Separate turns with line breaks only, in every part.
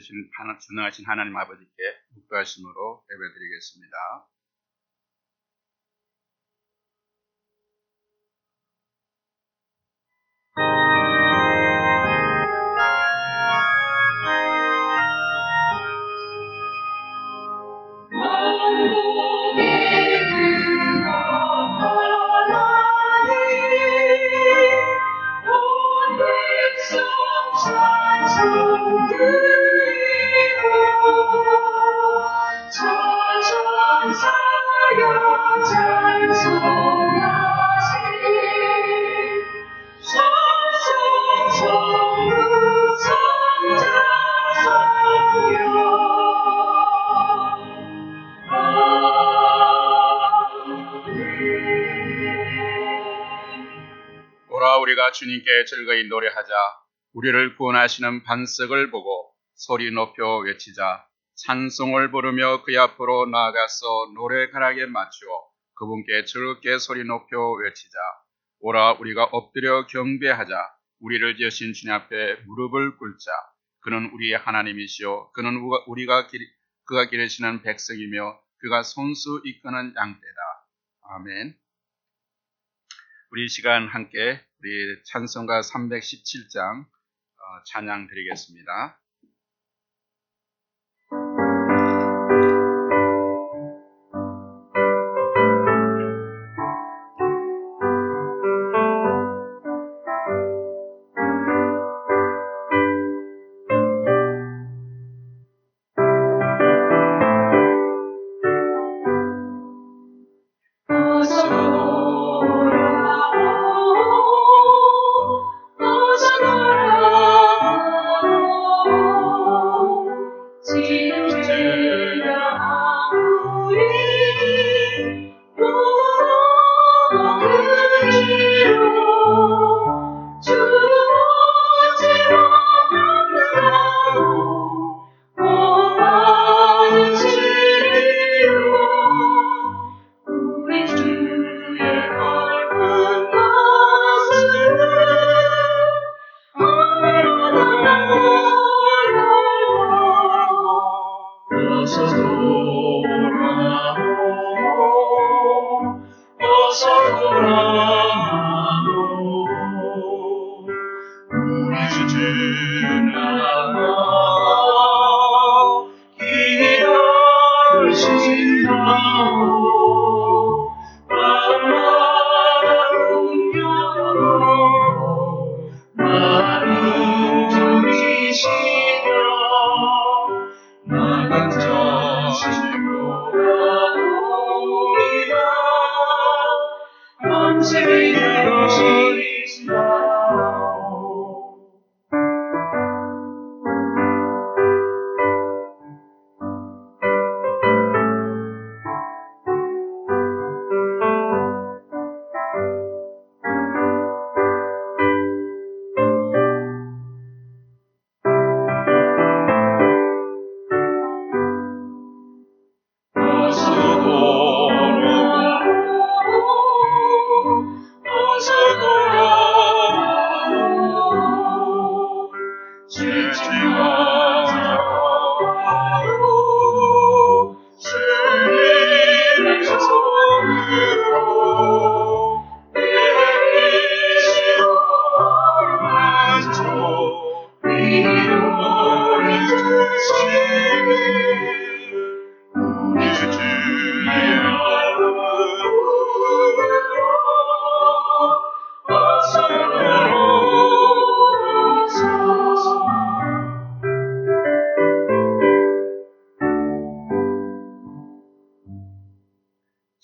전능하신 하나님 아버지께 묵과심으로 예배드리겠습니다. 오라 우리가 주님께 즐거이 노래하자. 우리를 구원하시는 반석을 보고 소리 높여 외치자. 찬송을 부르며 그 앞으로 나아가서 노래가락에 맞추어 그분께 즐겁게 소리 높여 외치자. 오라 우리가 엎드려 경배하자. 우리를 지으신 주님 앞에 무릎을 꿇자. 그는 우리의 하나님이시요 그는 그가 기르시는 백성이며 그가 손수 이끄는 양떼다. 아멘. 우리 이 시간 함께 우리 찬송가 317장 찬양 드리겠습니다.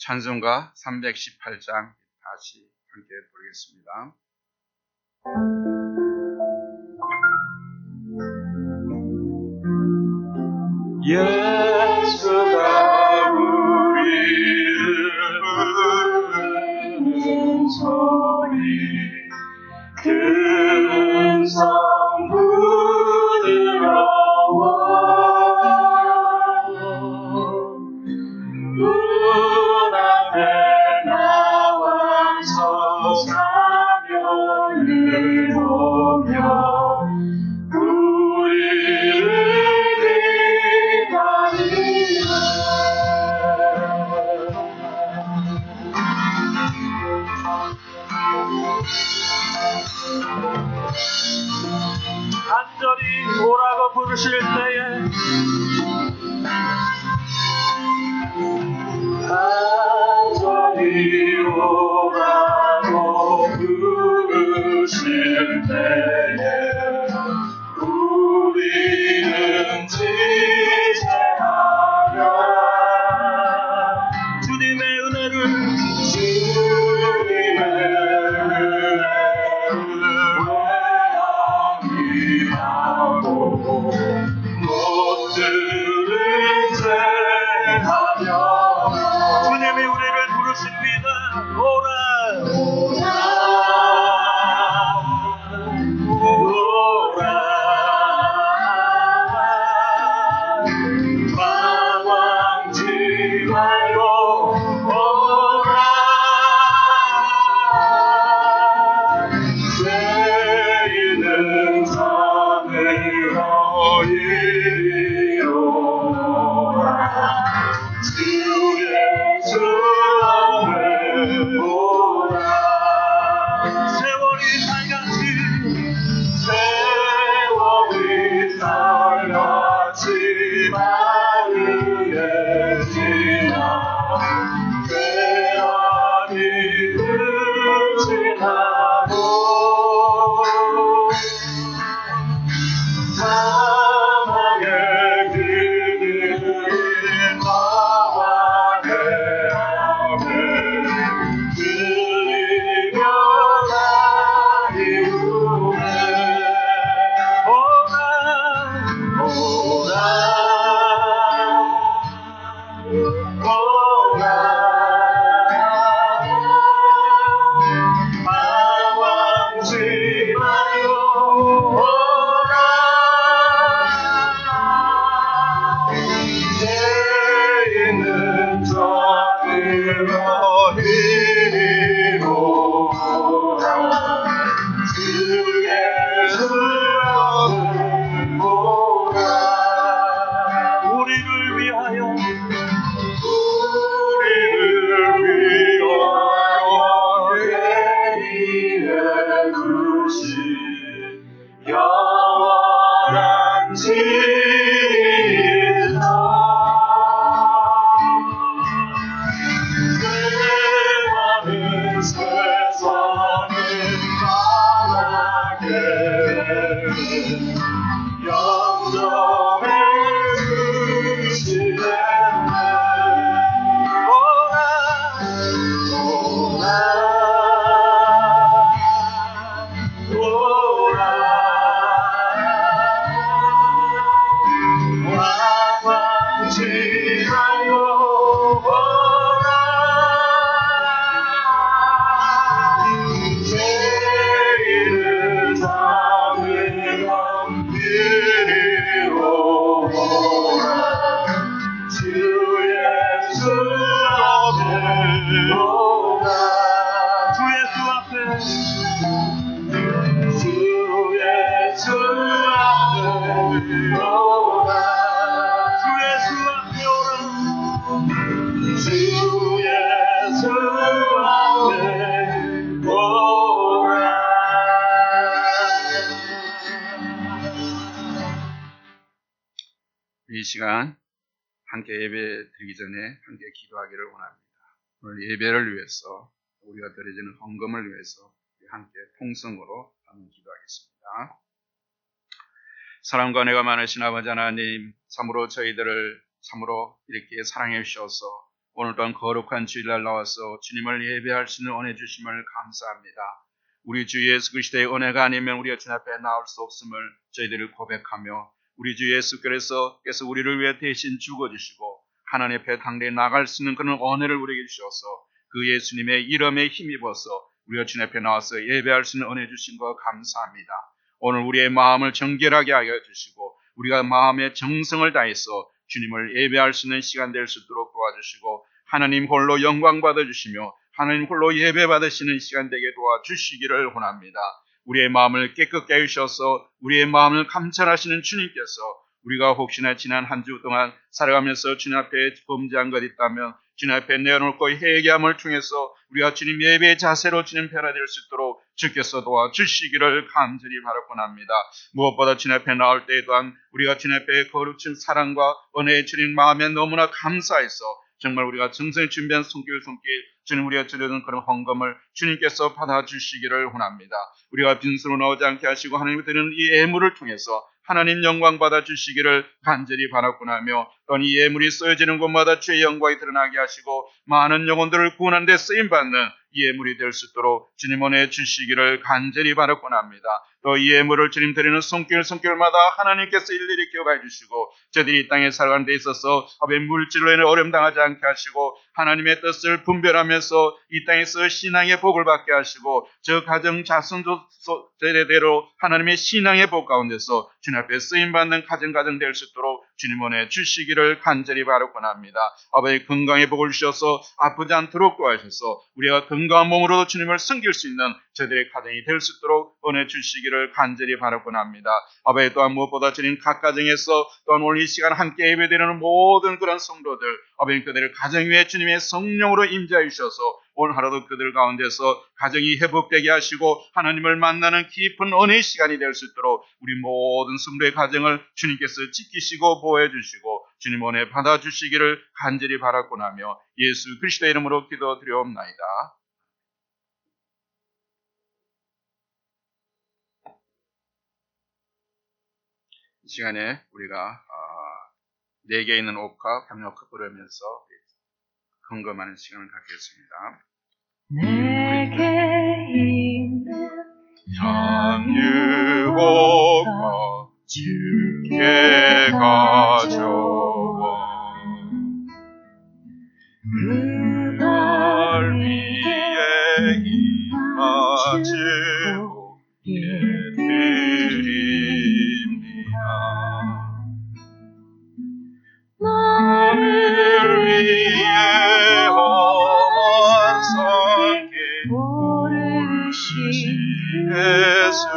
찬송가 318장 다시 함께 부르겠습니다. 예수가 우리를 부르는 소리 금성 부드러워 문 앞에 나와서 사명을 보며 우리를
부르실 때에 간절히 오라고 부르실 때에 우리는 지체하며 주님의 은혜를 외아미하고 못들을 제하며 주님이 우리를 부르십니다. 오라 방황치 말고 오라 죄있는 자들아 이리 오라 주 예수 앞에 오라 세월이 살같이 마르게 지나 괴한이 끝이나고 사망의 그늘을 나와 내 앞에 들리며 나의 후에 오라 방황치 말고 오라 죄 있는 자들아 이리 오라 주 예수 앞에 오라 우리를 위하여 예비해 주신 영원한 진노 내 많은 세상을 떠나게 영접해 주시네
이 시간 함께 예배 드리기 전에 함께 기도하기를 원합니다. 오늘 예배를 위해서 우리가 드려지는 헌금을 위해서 함께 통성으로 한번 기도하겠습니다. 사랑과 은혜가 많으신 아버지 하나님, 참으로 저희들을 참으로 이렇게 사랑해 주셔서 오늘 또한 거룩한 주일날 나와서 주님을 예배할 수 있는 은혜 주심을 감사합니다. 우리 주 예수 그리스도의 은혜가 아니면 우리가 주님 앞에 나올 수 없음을 저희들을 고백하며 우리 주 예수께서 우리를 위해 대신 죽어주시고 하나님 앞에 당대에 나갈 수 있는 그런 은혜를 우리에게 주셔서 그 예수님의 이름에 힘입어서 우리가 주님 앞에 나와서 예배할 수 있는 은혜 주신 것 감사합니다. 오늘 우리의 마음을 정결하게 하여 주시고 우리가 마음의 정성을 다해서 주님을 예배할 수 있는 시간 될 수 있도록 도와주시고 하나님 홀로 영광 받아주시며 하나님 홀로 예배 받으시는 시간 되게 도와주시기를 원합니다. 우리의 마음을 깨끗게 해주셔서 우리의 마음을 감찰하시는 주님께서 우리가 혹시나 지난 한 주 동안 살아가면서 주님 앞에 범죄한 것 있다면 주님 앞에 내어놓고 회개함을 통해서 우리가 주님 예배의 자세로 주님 변화될 수 있도록 주께서 도와주시기를 간절히 바라곤 합니다. 무엇보다 주님 앞에 나올 때 또한 우리가 주님 앞에 거룩한 사랑과 은혜에 주님 마음에 너무나 감사해서 정말 우리가 정성에 준비한 손길 주님 우리가 드리는 그런 헌금을 주님께서 받아주시기를 원합니다. 우리가 빈손으로 나오지 않게 하시고 하나님이 드리는 이 예물을 통해서 하나님 영광 받아주시기를 간절히 바라곤 하며 또한 이 예물이 쓰여지는 곳마다 주의 영광이 드러나게 하시고 많은 영혼들을 구원하는 데 쓰임받는 이 예물이 될 수 있도록 주님 은혜 주시기를 간절히 바라곤 합니다. 또 이 예물을 주님 드리는 손길마다 하나님께서 일일이 기억해 주시고 저들이 이 땅에 살아가는 데 있어서 물질로 인해 어려움 당하지 않게 하시고 하나님의 뜻을 분별하면서 이 땅에서 신앙의 복을 받게 하시고 저 가정 자손대대로 하나님의 신앙의 복 가운데서 주님 앞에 쓰임받는 가정 될 수 있도록 주님 은혜 주시기를 간절히 바라곤 합니다. 아버지 건강의 복을 주셔서 아프지 않도록 도와주셔서 우리가 건강한 몸으로도 주님을 섬길 수 있는 저들의 가정이 될 수 있도록 은혜 주시기를 간절히 바라곤 합니다. 아버지 또한 무엇보다 주님 각 가정에서 또한 오늘 이 시간 함께 예배드리는 모든 그런 성도들 아버지 그들의 가정 위에 주님의 성령으로 임재해 주셔서 오늘 하루도 그들 가운데서 가정이 회복되게 하시고 하나님을 만나는 깊은 은혜의 시간이 될 수 있도록 우리 모든 성도의 가정을 주님께서 지키시고 보호해 주시고 주님 은혜 받아주시기를 간절히 바라곤 하며 예수 그리스도의 이름으로 기도드리옵나이다. 이 시간에 우리가 내게 있는 옥합, 향료컵 부르면서 헌금하는 시간을 갖겠습니다.
내게 있는
향유옥합 주께 가져와 그날 위에 임하시고 예드립니다. 나를 위해 험한 산길 오르신 예수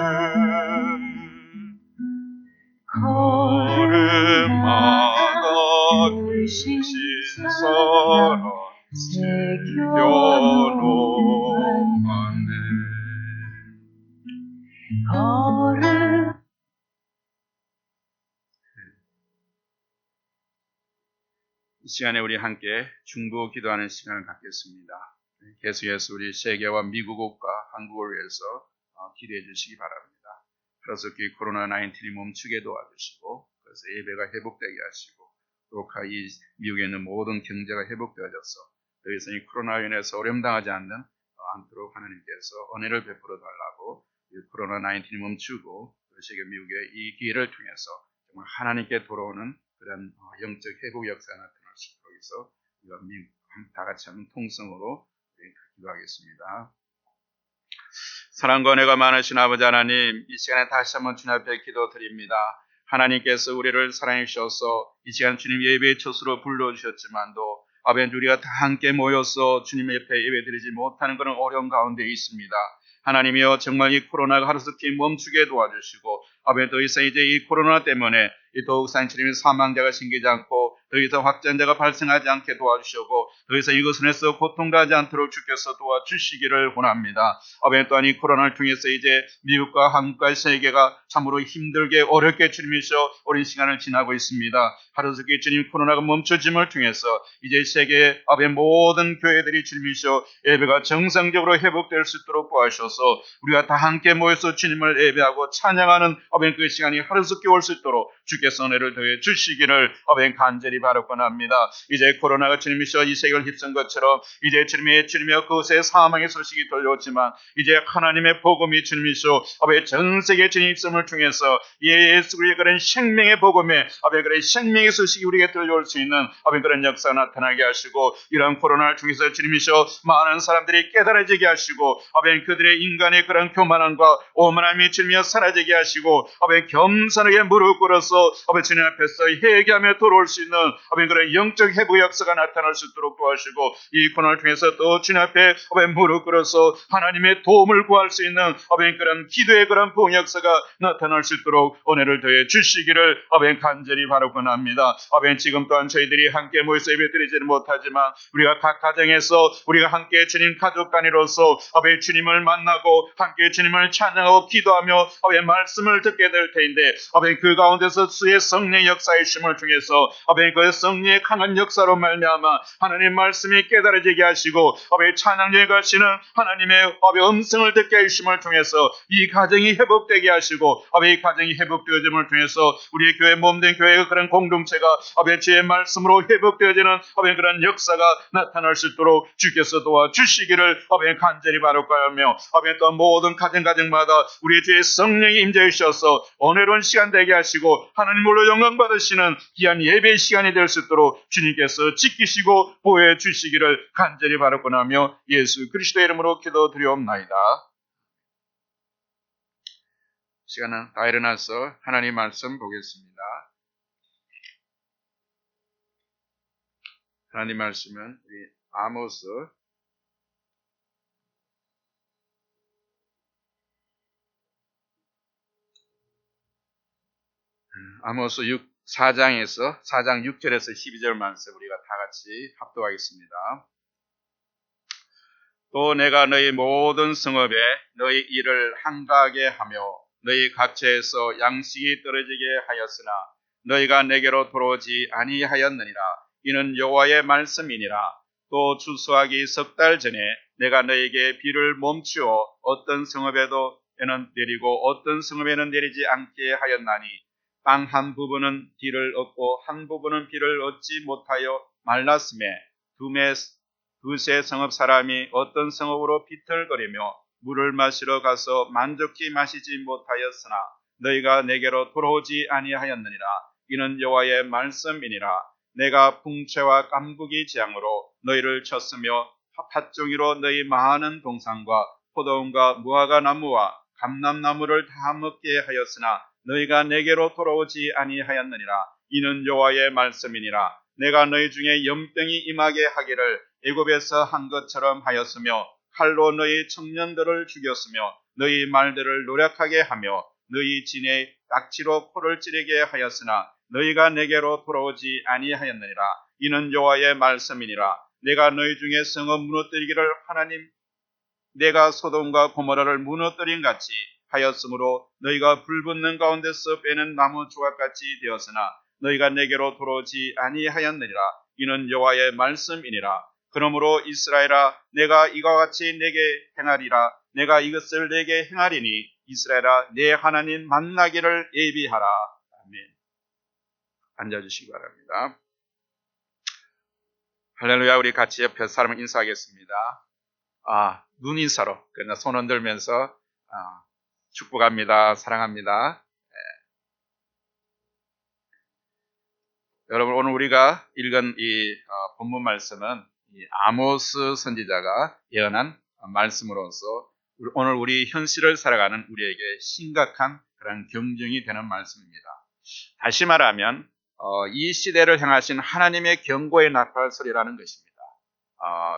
걸음마다 크신 사랑 새겨놓았네. 걸음 이 시간에 우리 함께 중보 기도하는 시간을 갖겠습니다. 계속해서 우리 세계와 미국과 한국을 위해서 기도해 주시기 바랍니다. 그래서 이 코로나19이 멈추게 도와주시고 그래서 예배가 회복되게 하시고 또 이 미국에 있는 모든 경제가 회복되어져서 더 이상 이 코로나로 인해서 어려움 당하지 않도록 하나님께서 은혜를 베풀어 달라고 이 코로나19이 멈추고 세계 미국의 이 기회를 통해서 정말 하나님께 돌아오는 그런 영적 회복 역사가 나타날 수 있도록 해서 우리가 다 같이 하는 통성으로 기도하겠습니다. 사랑과 은혜가 많으신 아버지 하나님, 이 시간에 다시 한번 주님 앞에 기도드립니다. 하나님께서 우리를 사랑해 주셔서 이 시간 주님 예배의 처소로 불러주셨지만도 아버지 우리가 다 함께 모여서 주님 옆에 예배드리지 못하는 그런 어려움 가운데 있습니다. 하나님이여 정말 이 코로나가 하루속히 멈추게 도와주시고 아버지 더 이상 이제 이 코로나 때문에 더욱 주님의 사망자가 생기지 않고 더 이상 확진자가 발생하지 않게 도와주시고 더 이상 이것을 해서 고통하지 않도록 주께서 도와주시기를 원합니다. 아버지 또한 이 코로나를 통해서 이제 미국과 한국과 세계가 참으로 힘들게 어렵게 주님이셔 오랜 시간을 지나고 있습니다. 하루속히 주님 코로나가 멈춰짐을 통해서 이제 세계의 아버지 모든 교회들이 주님이셔 예배가 정상적으로 회복될 수 있도록 도와주셔서 우리가 다 함께 모여서 주님을 예배하고 찬양하는 아버지 그 시간이 하루속히 올 수 있도록 주께서 은혜를 더해 주시기를 아버지 간절히 바라곤 합니다. 이제 코로나가 주님이셔 이 세계를 휩쓴 것처럼 이제 주님의 그곳에 사망의 소식이 들려오지만 이제 하나님의 복음이 주님이셔 아버지 전 세계 주님 입성을 통해서 예수 그리스도의 그런 생명의 복음에 아버지 그런 생명의 소식이 우리에게 들려올 수 있는 아버지 그런 역사가 나타나게 하시고 이러한 코로나를 통해서 주님이셔 많은 사람들이 깨달아지게 하시고 아버지 그들의 인간의 그런 교만함과 오만함이 주님이여 사라지게 하시고 아버지 겸손하게 무릎 꿇어서 비로소 주님 앞에서 회개하며 돌아올 수 있는 그런 영적 회복 역사가 나타날 수 있도록 도와주시고, 이 코너를 통해서 또 주님 앞에 무릎 꿇어서 하나님의 도움을 구할 수 있는 그런 기도의 그런 부흥 역사가 나타날 수 있도록 은혜를 더해 주시기를 간절히 바라곤 합니다. 지금 또한 저희들이 함께 모여서 예배드리지는 못하지만 우리가 각 가정에서 우리가 함께 주님 가족 단위로서 주님을 만나고 함께 주님을 찬양하고 기도하며 말씀을 듣게 될 텐데, 그 가운데서 주의 성령의 역사의 심을 통해서 그 성령의 강한 역사로 말미암아 하나님 말씀이 깨달아지게 하시고 찬양에 가시는 하나님의 음성을 듣게 하심을 통해서 이 가정이 회복되게 하시고, 이 가정이 회복되어짐을 통해서 우리의 교회 몸된 교회의 그런 공동체가 주의 말씀으로 회복되어지는 그런 역사가 나타날 수 있도록 주께서 도와주시기를 간절히 바라고하며, 또 모든 가정마다 우리 주의 성령이 임재해 주셔서 은혜로운 시간 되게 하시고 하나님으로 영광 받으시는 귀한 예배 시간이 될 수 있도록 주님께서 지키시고 보호해 주시기를 간절히 바라고하며 예수 그리스도의 이름으로 기도드리옵나이다. 시간은 다 일어나서 하나님 말씀 보겠습니다. 하나님 말씀은 우리 아모스 4장 6절에서 12절 말씀 우리가 다 같이 합독하겠습니다. 또 내가 너희 모든 성읍에 너희 일을 한가하게 하며 너희 각처에서 양식이 떨어지게 하였으나 너희가 내게로 돌아오지 아니하였느니라. 이는 여호와의 말씀이니라. 또 추수하기 3달 전에 내가 너희에게 비를 멈추어 어떤 성읍에는 내리고 어떤 성읍에는 내리지 않게 하였나니, 땅 한 부분은 비를 얻고 한 부분은 비를 얻지 못하여 말랐음에 두세 성읍 사람이 어떤 성읍으로 비틀거리며 물을 마시러 가서 만족히 마시지 못하였으나 너희가 내게로 돌아오지 아니하였느니라. 이는 여호와의 말씀이니라. 내가 풍채와 깐부기 재앙으로 너희를 쳤으며 팥종이로 너희 많은 동산과 포도원과 무화과 나무와 감람나무를 다 먹게 하였으나 너희가 내게로 돌아오지 아니하였느니라. 이는 여호와의 말씀이니라. 내가 너희 중에 염병이 임하게 하기를 애굽에서 한 것처럼 하였으며 칼로 너희 청년들을 죽였으며 너희 말들을 노력하게 하며 너희 진에 딱지로 코를 찌르게 하였으나 너희가 내게로 돌아오지 아니하였느니라. 이는 여호와의 말씀이니라. 내가 너희 중에 성읍 무너뜨리기를 내가 소돔과 고모라를 무너뜨린 같이 하였으므로 너희가 불붙는 가운데서 빼는 나무 조각같이 되었으나 너희가 내게로 돌아오지 아니하였느니라. 이는 여호와의 말씀이니라. 그러므로 이스라엘아, 내가 이와 같이 내게 행하리라. 내가 이것을 내게 행하리니 이스라엘아, 내 하나님 만나기를 예비하라. 아멘. 앉아주시기 바랍니다. 할렐루야. 우리 같이 옆에 사람을 인사하겠습니다. 눈 인사로 그냥 손 흔들면서 축복합니다. 사랑합니다. 여러분, 오늘 우리가 읽은 이 본문 말씀은 이 아모스 선지자가 예언한 말씀으로서 오늘 우리 현실을 살아가는 우리에게 심각한 그런 경종이 되는 말씀입니다. 다시 말하면 이 시대를 향하신 하나님의 경고의 나팔 소리라는 것입니다.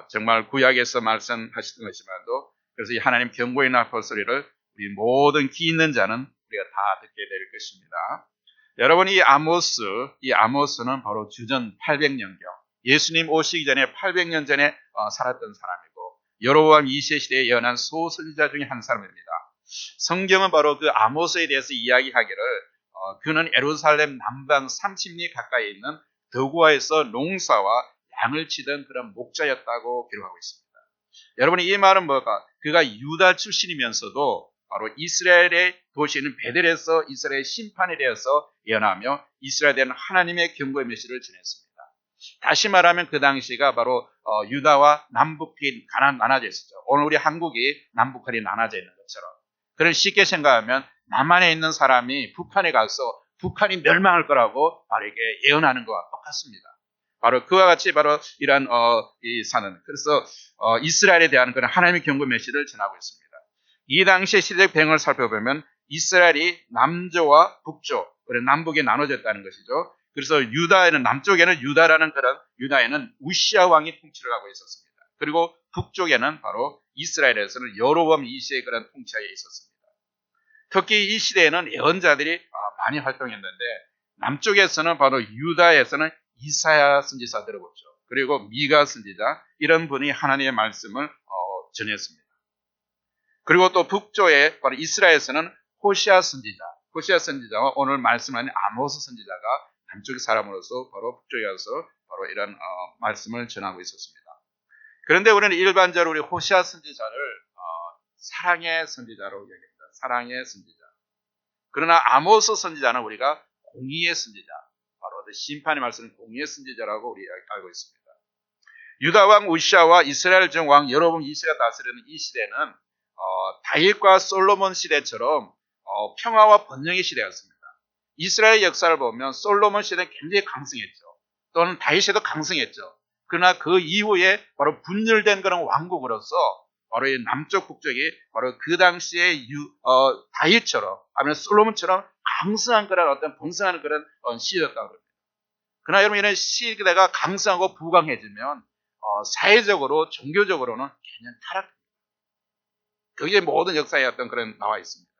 정말 구약에서 말씀하시던 것이라도, 그래서 이 하나님 경고의 나팔 소리를 우리 모든 귀 있는 자는 우리가 다 듣게 될 것입니다. 여러분, 이 아모스는 바로 주전 800년경, 예수님 오시기 전에 800년 전에 살았던 사람이고 여로보암 2세 시대에 예언한 소선지자 중에 한 사람입니다. 성경은 바로 그 아모스에 대해서 이야기하기를 그는 예루살렘 남방 30리 가까이 있는 더구아에서 농사와 양을 치던 그런 목자였다고 기록하고 있습니다. 여러분, 이 말은 뭐가? 그가 유다 출신이면서도 바로 이스라엘의 도시인 베델에서 이스라엘 심판에 대해서 예언하며 이스라엘에 대한 하나님의 경고의 메시지를 전했습니다. 다시 말하면 그 당시가 바로 유다와 남북이 나눠져 있었죠. 오늘 우리 한국이 남북한이 나눠져 있는 것처럼. 그런 쉽게 생각하면 남한에 있는 사람이 북한에 가서 북한이 멸망할 거라고 바로 이게 예언하는 것과 똑같습니다. 바로 그와 같이 바로 이러한 이 사는, 그래서 이스라엘에 대한 그런 하나님의 경고 메시지를 전하고 있습니다. 이 당시의 시대적 배경을 살펴보면 이스라엘이 남조와 북조, 그래 남북이 나눠졌다는 것이죠. 그래서 유다에는 남쪽에는 유다라는 그런 유다에는 우시아 왕이 통치를 하고 있었습니다. 그리고 북쪽에는 바로 이스라엘에서는 여로보암 2세의 그런 통치하에 있었습니다. 특히 이 시대에는 예언자들이 많이 활동했는데 남쪽에서는 바로 유다에서는 이사야 선지자 들어보죠. 그리고 미가 선지자 이런 분이 하나님의 말씀을 전했습니다. 그리고 또 북쪽에 바로 이스라엘에서는 호시아 선지자와 오늘 말씀하는 아모스 선지자가 남쪽 사람으로서 바로 북쪽에 가서 바로 이런 말씀을 전하고 있었습니다. 그런데 우리는 일반적으로 우리 호시아 선지자를 사랑의 선지자로 얘기합니다. 사랑의 선지자. 그러나 아모스 선지자는 우리가 공의의 선지자, 바로 심판의 말씀은 공의의 선지자라고 우리 알고 있습니다. 유다 왕 우시아와 이스라엘 중 왕 여로보암 2세가 다스리는 이 시대는 다윗과 솔로몬 시대처럼 평화와 번영의 시대였습니다. 이스라엘 역사를 보면 솔로몬 시대는 굉장히 강성했죠. 또는 다윗 시대도 강성했죠. 그러나 그 이후에 바로 분열된 그런 왕국으로서 바로 이 남쪽 북쪽이 바로 그 당시에 다윗처럼 아니면 솔로몬처럼 강성한 그런 어떤 번성하는 그런 시대였다고 합니다. 그러나 여러분 이런 시대가 강성하고 부강해지면 사회적으로 종교적으로는 그냥 타락합니다. 그게 모든 역사에 어떤 그런 나와 있습니다.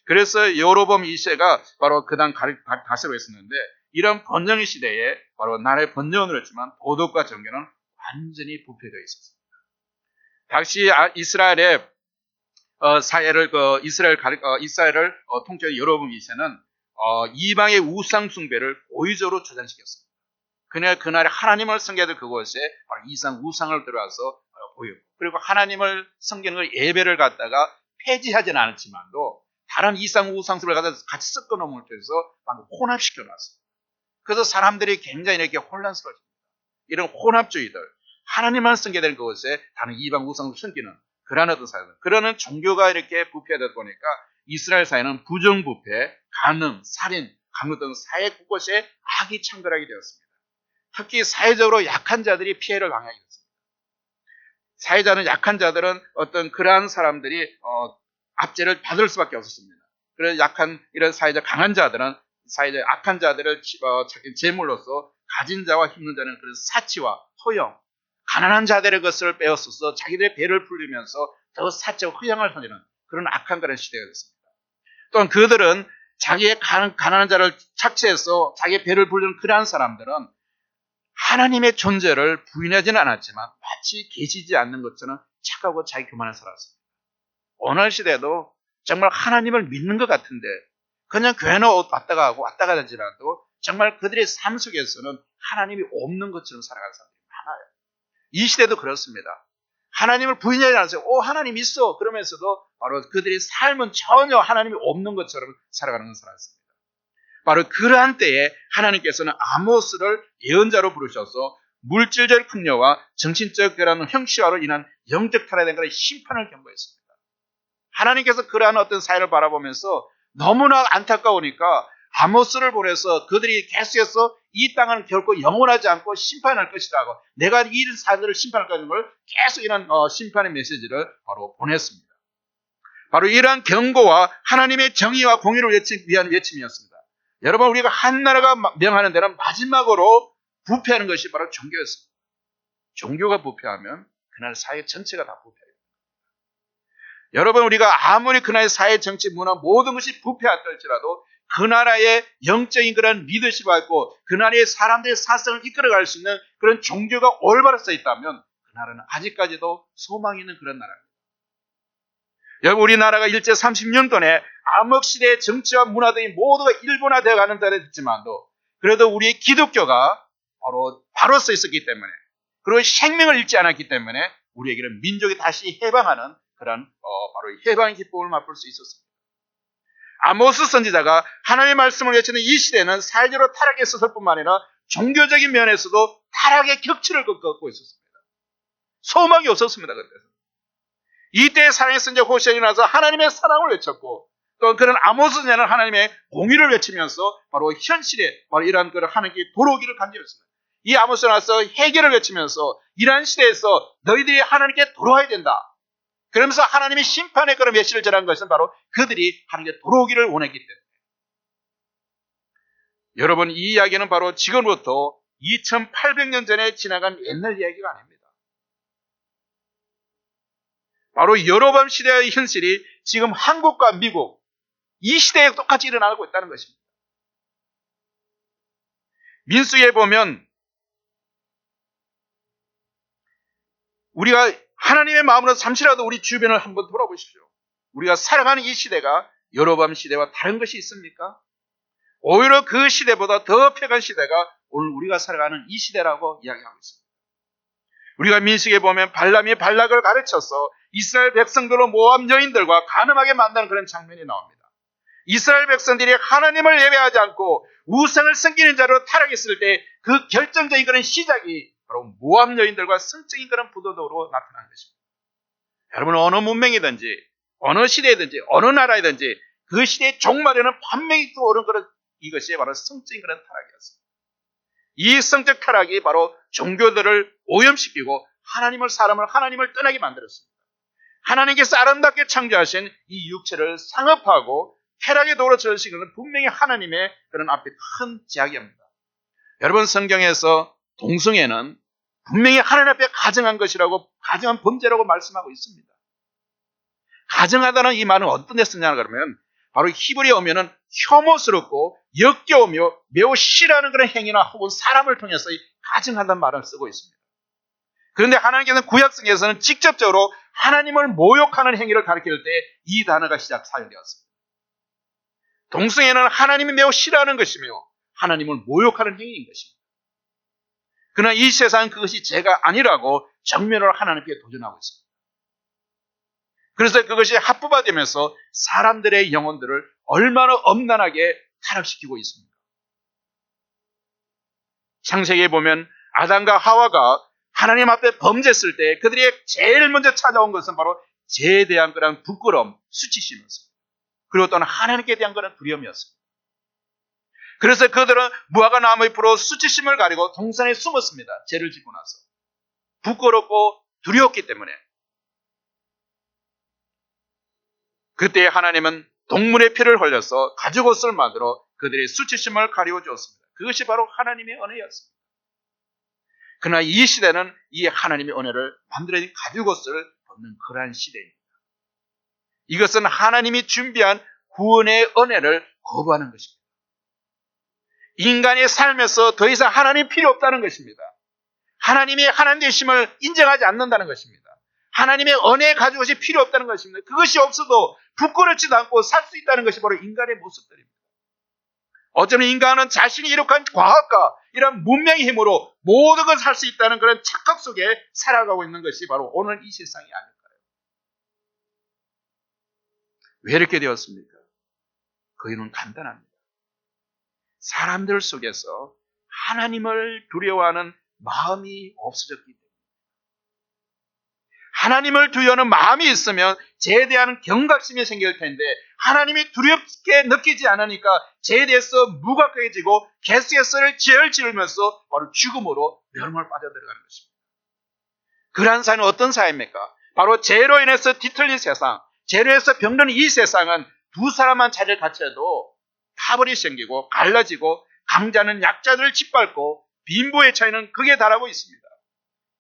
그래서 여로보암 2세가 바로 그 당 다스리고 있었는데 이런 번영의 시대에 바로 나라의 번영을 했지만 도덕과 정교는 완전히 부패되어 있었습니다. 당시 이스라엘의 사회를 이스라엘을 통치한 여로보암 2세는 이방의 우상 숭배를 고의적으로 조장시켰습니다. 그날에 하나님을 섬겨야 그곳에 바로 이상 우상을 들어와서 보였고 그리고 하나님을 섬기는 걸 예배를 갖다가 폐지하지는 않았지만도 다른 이상 우상들을 갖다 같이 섞어 놓음을 통해서 혼합시켜 놨어요. 그래서 사람들이 굉장히 이렇게 혼란스러워집니다. 이런 혼합주의들, 하나님만 섬겨야 되는 그곳에 다른 이방 우상을 섬기는 그러한 어떤 사회들, 그러는 종교가 이렇게 부패되다 보니까 이스라엘 사회는 부정부패, 간음, 살인, 강도 등 사회 곳곳에 악이 창궐하게 되었습니다. 특히 사회적으로 약한 자들이 피해를 당하게 됐습니다. 사회자는 약한 자들은 어떤 그러한 사람들이 압제를 받을 수밖에 없었습니다. 그래서 이런 사회적 강한 자들은 사회적 약한 자들을 자기 제물로서 가진 자와 힘든 자는 그런 사치와 허영, 가난한 자들의 것을 빼앗아서 자기들의 배를 불리면서 더 사치와 허영을 하는 그런 악한 그런 시대가 됐습니다. 또한 그들은 자기의 가난한 자를 착취해서 자기의 배를 불리는 그러한 사람들은 하나님의 존재를 부인하지는 않았지만 마치 계시지 않는 것처럼 착하고 자기 교만을 살았습니다. 오늘 시대도 정말 하나님을 믿는 것 같은데 그냥 교회는 왔다 가고 왔다 가지라도 정말 그들의 삶 속에서는 하나님이 없는 것처럼 살아가는 사람들이 많아요. 이 시대도 그렇습니다. 하나님을 부인하지 않으세요. 하나님 있어. 그러면서도 바로 그들의 삶은 전혀 하나님이 없는 것처럼 살아가는 사람입니다. 바로 그러한 때에 하나님께서는 아모스를 예언자로 부르셔서 물질적 풍요와 정신적 그런 형식화로 인한 영적 타락에 대한 심판을 경고했습니다. 하나님께서 그러한 어떤 사회를 바라보면서 너무나 안타까우니까 아모스를 보내서 그들이 계속해서 이 땅은 결코 영원하지 않고 심판할 것이라고 내가 이 사회를 심판할 것인 걸 계속 이런 심판의 메시지를 바로 보냈습니다. 바로 이러한 경고와 하나님의 정의와 공의를 위한 외침이었습니다. 여러분 우리가 한 나라가 명하는 데는 마지막으로 부패하는 것이 바로 종교였습니다. 종교가 부패하면 그날 사회 전체가 다 부패해요. 여러분 우리가 아무리 그날의 사회, 정치, 문화 모든 것이 부패했다 할지라도 그 나라의 영적인 그런 리더십을 갖고 그 나라의 사람들의 사상을 이끌어갈 수 있는 그런 종교가 올바로 써 있다면 그 나라는 아직까지도 소망이 있는 그런 나라입니다. 여러분 우리나라가 일제 30년도에 암흑시대의 정치와 문화 등이 모두가 일본화되어 가는 때를 됐지만도 그래도 우리의 기독교가 바로 써 있었기 때문에 그리고 생명을 잃지 않았기 때문에 우리에게는 민족이 다시 해방하는 그런 바로 해방의 기쁨을 맛볼 수 있었습니다. 아모스 선지자가 하나님의 말씀을 외치는 이 시대는 사회적으로 타락했을 뿐만 아니라 종교적인 면에서도 타락의 격치를 겪고 있었습니다. 소망이 없었습니다. 그때는. 이때 사랑의 선지자 호시아가 일어나서 하나님의 사랑을 외쳤고 또 그런 아모스 선지자는 하나님의 공의를 외치면서 바로 현실에 바로 이러한 그런 하나님께 돌아오기를 간절했습니다. 이 아모스가 나서 해결을 외치면서 이러한 시대에서 너희들이 하나님께 돌아와야 된다. 그러면서 하나님의 심판의 그런 메시지를 전한 것은 바로 그들이 하나님께 돌아오기를 원했기 때문에 여러분, 이 이야기는 바로 지금부터 2800년 전에 지나간 옛날 이야기가 아닙니다. 바로 여로보암 시대의 현실이 지금 한국과 미국 이 시대에 똑같이 일어나고 있다는 것입니다. 민수기에 보면 우리가 하나님의 마음으로 잠시라도 우리 주변을 한번 돌아보십시오. 우리가 살아가는 이 시대가 여로보암 시대와 다른 것이 있습니까? 오히려 그 시대보다 더 폐간 시대가 오늘 우리가 살아가는 이 시대라고 이야기하고 있습니다. 우리가 민수기에 보면 발람이 발락을 가르쳐서 이스라엘 백성들로 모압 여인들과 간음하게 만드는 그런 장면이 나옵니다. 이스라엘 백성들이 하나님을 예배하지 않고 우상을 섬기는 자로 타락했을 때 그 결정적인 그런 시작이 바로 모압 여인들과 성적인 그런 부도덕으로 나타나는 것입니다. 여러분, 어느 문명이든지 어느 시대든지 어느 나라이든지 그 시대의 종말에는 반명이 떠오른 그런 이것이 바로 성적인 그런 타락이었습니다. 이 성적 타락이 바로 종교들을 오염시키고 사람을 하나님을 떠나게 만들었습니다. 하나님께서 아름답게 창조하신 이 육체를 상업하고 쾌락의 도로 저으신 것은 분명히 하나님의 그런 앞에 큰 제약입니다. 여러분, 성경에서 동성애는 분명히 하나님 앞에 가증한 것이라고, 가증한 범죄라고 말씀하고 있습니다. 가증하다는 이 말은 어떤 데 쓰냐 그러면 바로 히브리어 오면은 혐오스럽고 역겨우며 매우 싫어하는 그런 행위나 혹은 사람을 통해서 가증한다는 말을 쓰고 있습니다. 그런데 하나님께서는 구약성에서는 직접적으로 하나님을 모욕하는 행위를 가리킬 때 이 단어가 사용되었습니다. 동성애는 하나님이 매우 싫어하는 것이며 하나님을 모욕하는 행위인 것입니다. 그러나 이 세상은 그것이 죄가 아니라고 정면으로 하나님께 도전하고 있습니다. 그래서 그것이 합법화되면서 사람들의 영혼들을 얼마나 엄난하게 타락시키고 있습니다. 창세기에 보면 아담과 하와가 하나님 앞에 범죄했을 때 그들이 제일 먼저 찾아온 것은 바로 죄에 대한 그런 부끄러움, 수치심이었습니다. 그리고 또한 하나님께 대한 그런 두려움이었습니다. 그래서 그들은 무화과 나무 잎으로 수치심을 가리고 동산에 숨었습니다. 죄를 짓고 나서. 부끄럽고 두려웠기 때문에. 그때 하나님은 동물의 피를 흘려서 가죽옷을 만들어 그들의 수치심을 가리워 주었습니다. 그것이 바로 하나님의 은혜였습니다. 그러나 이 시대는 이 하나님의 은혜를 만들어진 가죽옷을 벗는 그러한 시대입니다. 이것은 하나님이 준비한 구원의 은혜를 거부하는 것입니다. 인간의 삶에서 더 이상 하나님 필요 없다는 것입니다. 하나님이 하나님 되심을 인정하지 않는다는 것입니다. 하나님의 은혜의 가죽옷이 필요 없다는 것입니다. 그것이 없어도 부끄럽지도 않고 살 수 있다는 것이 바로 인간의 모습들입니다. 어쩌면 인간은 자신이 이룩한 과학과 이런 문명의 힘으로 모든 것을 할 수 있다는 그런 착각 속에 살아가고 있는 것이 바로 오늘 이 세상이 아닐까요? 왜 이렇게 되었습니까? 그 이유는 간단합니다. 사람들 속에서 하나님을 두려워하는 마음이 없어졌기 때문에, 하나님을 두려워하는 마음이 있으면 죄에 대한 경각심이 생길 텐데 하나님이 두렵게 느끼지 않으니까 죄에 대해서 무각해지고 계속해서 죄를 지으면서 바로 죽음으로 멸망을 빠져들어가는 것입니다. 그러한 사회는 어떤 사회입니까? 바로 죄로 인해서 뒤틀린 세상, 죄로 인해서 병든 이 세상은 두 사람만 자리를 같이해도 파벌이 생기고 갈라지고 강자는 약자들을 짓밟고 빈부의 차이는 극에 달하고 있습니다.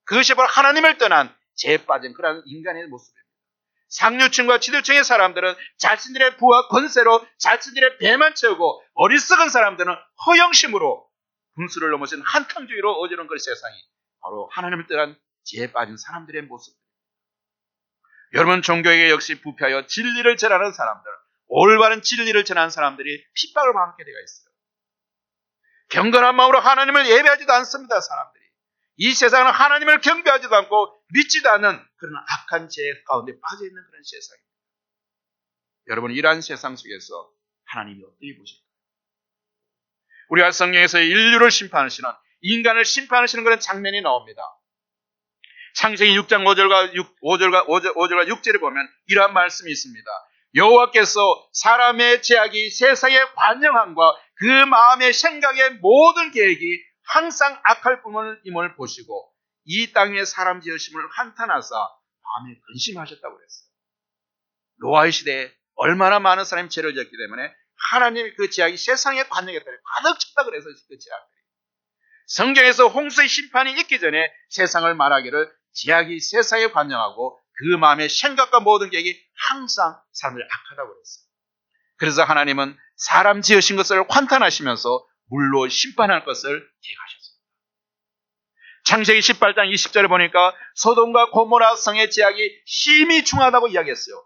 그것이 바로 하나님을 떠난 죄에 빠진 그런 인간의 모습입니다. 상류층과 지도층의 사람들은 자신들의 부와 권세로 자신들의 배만 채우고 어리석은 사람들은 허영심으로 분수를 넘어선 한탕주의로 어지러운 그 세상이 바로 하나님을 떠난 죄에 빠진 사람들의 모습입니다. 여러분, 종교에게 역시 부패하여 진리를 전하는 사람들, 올바른 진리를 전하는 사람들이 핍박을 받게 되어 있어요. 경건한 마음으로 하나님을 예배하지도 않습니다. 사람들이 이 세상은 하나님을 경배하지도 않고 믿지도 않는 그런 악한 죄 가운데 빠져있는 그런 세상입니다. 여러분, 이러한 세상 속에서 하나님이 어떻게 보실까요? 우리가 성경에서 인류를 심판하시는, 인간을 심판하시는 그런 장면이 나옵니다. 창세기 6장 5절과 6절에 보면 이러한 말씀이 있습니다. 여호와께서 사람의 죄악이 세상의 관영함과 그 마음의 생각의 모든 계획이 항상 악할 뿐임을 보시고 이 땅의 사람 지으심을 한탄하사 마음에 근심하셨다고 그랬어요. 노아의 시대에 얼마나 많은 사람이 죄를 지었기 때문에 하나님의 그 제약이 세상에 관영했더니 가득 찼다 그래서 그 제약들이. 성경에서 홍수의 심판이 있기 전에 세상을 말하기를 제약이 세상에 관영하고 그 마음의 생각과 모든 계획이 항상 사람들이 악하다고 그랬어요. 그래서 하나님은 사람 지으신 것을 환탄하시면서 물로 심판할 것을 계획하셨습니다. 창세기 18장 20절에 보니까 소돔과 고모라 성의 제약이 심히 중하다고 이야기했어요.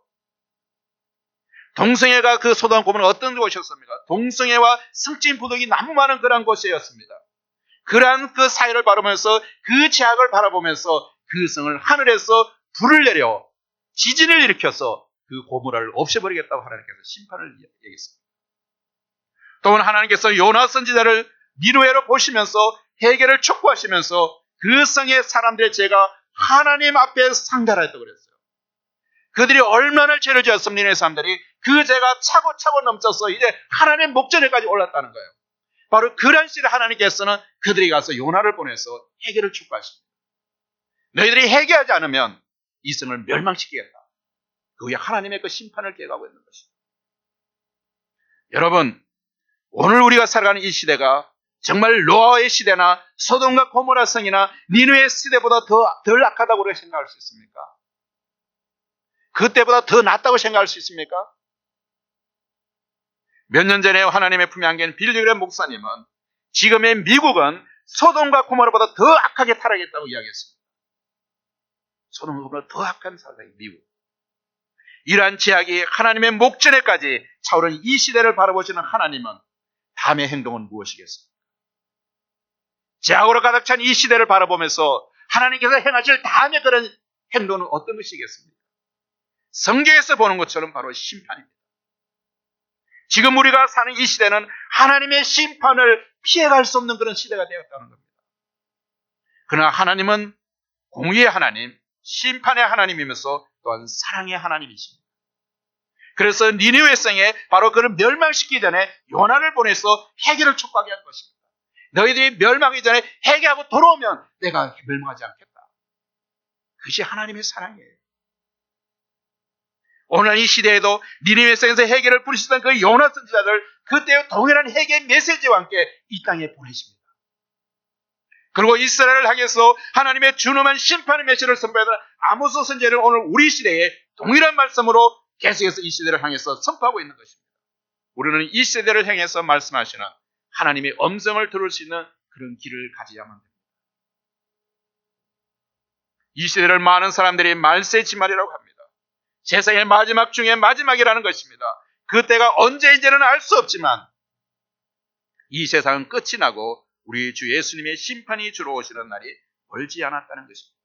동성애가 그 소돔과 고모라는 어떤 곳이었습니까? 동성애와 성적인 부득이 너무 많은 그런 곳이었습니다. 그러한 그 사회를 바라보면서 그 제약을 바라보면서 그 성을 하늘에서 불을 내려 지진을 일으켜서 그 고모라를 없애버리겠다고 하나님께서 심판을 얘기했습니다. 또한 하나님께서 요나 선지자를 니느웨로 보시면서 해결을 촉구하시면서 그 성의 사람들의 죄가 하나님 앞에 상달하였다고 그랬어요. 그들이 얼마나 죄를 지었으면 니느웨 사람들이 그 죄가 차고차고 넘쳐서 이제 하나님 목전에까지 올랐다는 거예요. 바로 그런 시를 하나님께서는 그들이 가서 요나를 보내서 해결을 촉구하십니다. 너희들이 해결하지 않으면 이 성을 멸망시키겠다. 그 후에 하나님의 그 심판을 계획하고 있는 것입니다. 여러분, 오늘 우리가 살아가는 이 시대가 정말 노아의 시대나 소돔과 고모라 성이나 니느웨 시대보다 덜 악하다고 우리가 생각할 수 있습니까? 그때보다 더 낫다고 생각할 수 있습니까? 몇 년 전에 하나님의 품에 안긴 빌리그램 목사님은 지금의 미국은 소돔과 고모라보다 더 악하게 타락했다고 이야기했습니다. 소돔과 고모라보다 더 악한 사람이 미국. 이러한 제약이 하나님의 목전에까지 차오른 이 시대를 바라보시는 하나님은 다음의 행동은 무엇이겠습니까? 제약으로 가득 찬 이 시대를 바라보면서 하나님께서 행하실 다음의 그런 행동은 어떤 것이겠습니까? 성경에서 보는 것처럼 바로 심판입니다. 지금 우리가 사는 이 시대는 하나님의 심판을 피해갈 수 없는 그런 시대가 되었다는 겁니다. 그러나 하나님은 공의의 하나님, 심판의 하나님이면서 또한 사랑의 하나님이십니다. 그래서 니느웨 성에 바로 그를 멸망시키기 전에 요나를 보내서 해결을 촉구하게 한 것입니다. 너희들이 멸망하기 전에 해결하고 돌아오면 내가 멸망하지 않겠다. 그것이 하나님의 사랑이에요. 오늘 이 시대에도 니느웨 성에서 해결을 부르시던 그 요나 선지자들 그때의 동일한 해결 메시지와 함께 이 땅에 보내십니다. 그리고 이스라엘을 향해서 하나님의 준엄한 심판의 메시지를 선포하던 아모스 선지자는 오늘 우리 시대에 동일한 말씀으로 계속해서 이 시대를 향해서 선포하고 있는 것입니다. 우리는 이 시대를 향해서 말씀하시는 하나님의 음성을 들을 수 있는 그런 길을 가져야만 됩니다. 이 시대를 많은 사람들이 말세지말이라고 합니다. 세상의 마지막 중에 마지막이라는 것입니다. 그때가 언제인지는 알 수 없지만 이 세상은 끝이 나고 우리 주 예수님의 심판이 주러 오시는 날이 멀지 않았다는 것입니다.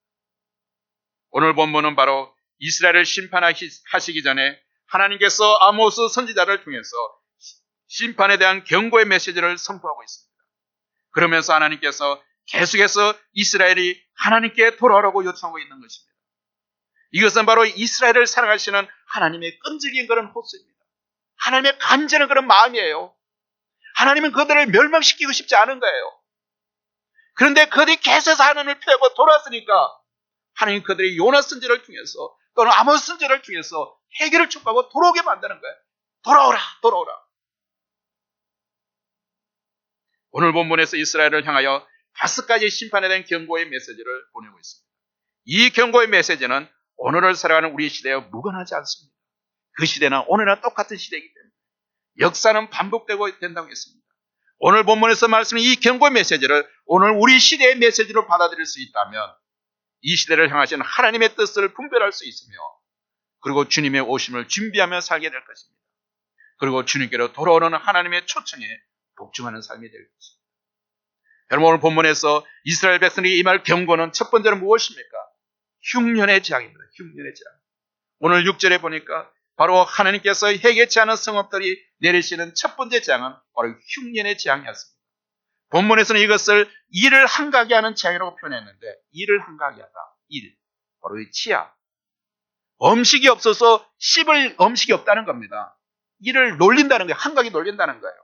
오늘 본문은 바로 이스라엘을 심판하시기 전에 하나님께서 아모스 선지자를 통해서 심판에 대한 경고의 메시지를 선포하고 있습니다. 그러면서 하나님께서 계속해서 이스라엘이 하나님께 돌아오라고 요청하고 있는 것입니다. 이것은 바로 이스라엘을 사랑하시는 하나님의 끈질긴 그런 호소입니다. 하나님의 간절한 그런 마음이에요. 하나님은 그들을 멸망시키고 싶지 않은 거예요. 그런데 그들이 계속해서 하나님을 피하고 돌아왔으니까 하나님 그들이 요나 선지자를 통해서 또는 아모스 선지자를 통해서 해결을 촉구하고 돌아오게 만드는 거예요. 돌아오라, 돌아오라. 오늘 본문에서 이스라엘을 향하여 5가지 심판에 대한 경고의 메시지를 보내고 있습니다. 이 경고의 메시지는 오늘을 살아가는 우리 시대에 무관하지 않습니다. 그 시대는 오늘과 똑같은 시대이기 때문에 역사는 반복되고 된다고 했습니다. 오늘 본문에서 말씀하는 이 경고 메시지를 오늘 우리 시대의 메시지로 받아들일 수 있다면 이 시대를 향하시는 하나님의 뜻을 분별할 수 있으며 그리고 주님의 오심을 준비하며 살게 될 것입니다. 그리고 주님께로 돌아오는 하나님의 초청에 복종하는 삶이 될 것입니다. 여러분 오늘 본문에서 이스라엘 백성에게 임할 경고는 첫 번째로 무엇입니까? 흉년의 재앙입니다. 흉년의 재앙. 오늘 6절에 보니까 바로 하나님께서 해결치 않은 성읍들이 내리시는 첫 번째 재앙은 바로 흉년의 재앙이었습니다. 본문에서는 이것을 이를 한가게 하는 재앙이라고 표현했는데 이를 한가게 하다. 일. 바로 이 치아. 음식이 없어서 씹을 음식이 없다는 겁니다. 이를 놀린다는 거예요. 한가게 놀린다는 거예요.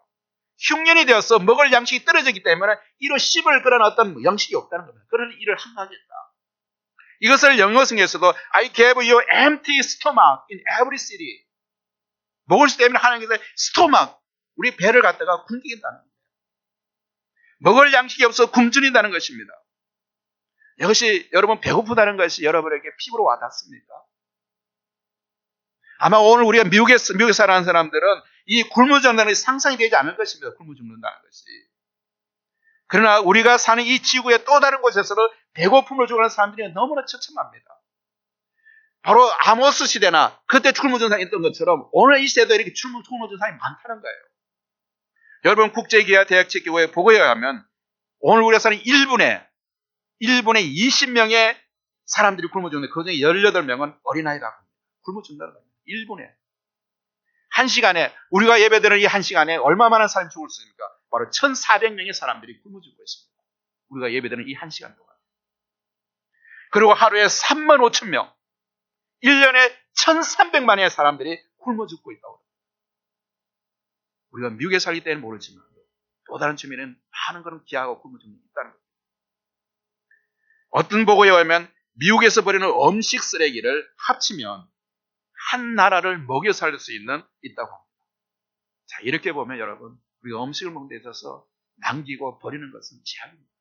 흉년이 되어서 먹을 양식이 떨어지기 때문에 이로 씹을 그런 어떤 양식이 없다는 겁니다. 그러니 이를 한가게 했다. 이것을 영어성에서도 I gave you empty stomach in every city. 먹을 수 때문에 하나님께서 스토막, 우리 배를 갖다가 굶긴다는 거예요. 먹을 양식이 없어 굶주린다는 것입니다. 이것이 여러분 배고프다는 것이 여러분에게 피부로 와닿습니까? 아마 오늘 우리가 미국에 살아가는 사람들은 이 굶어 죽는다는 것이 상상이 되지 않을 것입니다. 굶어 죽는다는 것이. 그러나 우리가 사는 이 지구의 또 다른 곳에서는 배고픔을 죽는 사람들이 너무나 처참합니다. 바로 아모스 시대나 그때 굶어 죽는 사람이 있던 것처럼 오늘 이 시대도 이렇게 굶어 죽는 사람이 많다는 거예요. 여러분 국제기아 대학책 교회 보고에 의하면 오늘 우리가 사는 1분에 20명의 사람들이 굶어 죽는데 그중에 18명은 어린아이라고 합니다. 굶어 죽는다는 거예요. 1분에. 1시간에 우리가 예배드리는 이 1시간에 얼마 많은 사람이 죽을 수 있습니까? 바로 1,400명의 사람들이 굶어 죽고 있습니다. 우리가 예배드리는 이 1시간 동안. 그리고 하루에 35,000명, 1년에 1,300만의 사람들이 굶어 죽고 있다고 합니다. 우리가 미국에 살기 때는 모르지만 또 다른 측면에는 많은 그런 기아하고 굶어 죽는 게 있다는 겁니다. 어떤 보고에 의하면 미국에서 버리는 음식 쓰레기를 합치면 한 나라를 먹여 살릴 수 있다고 합니다. 자, 이렇게 보면 여러분, 우리가 음식을 먹는 데 있어서 남기고 버리는 것은 제약입니다.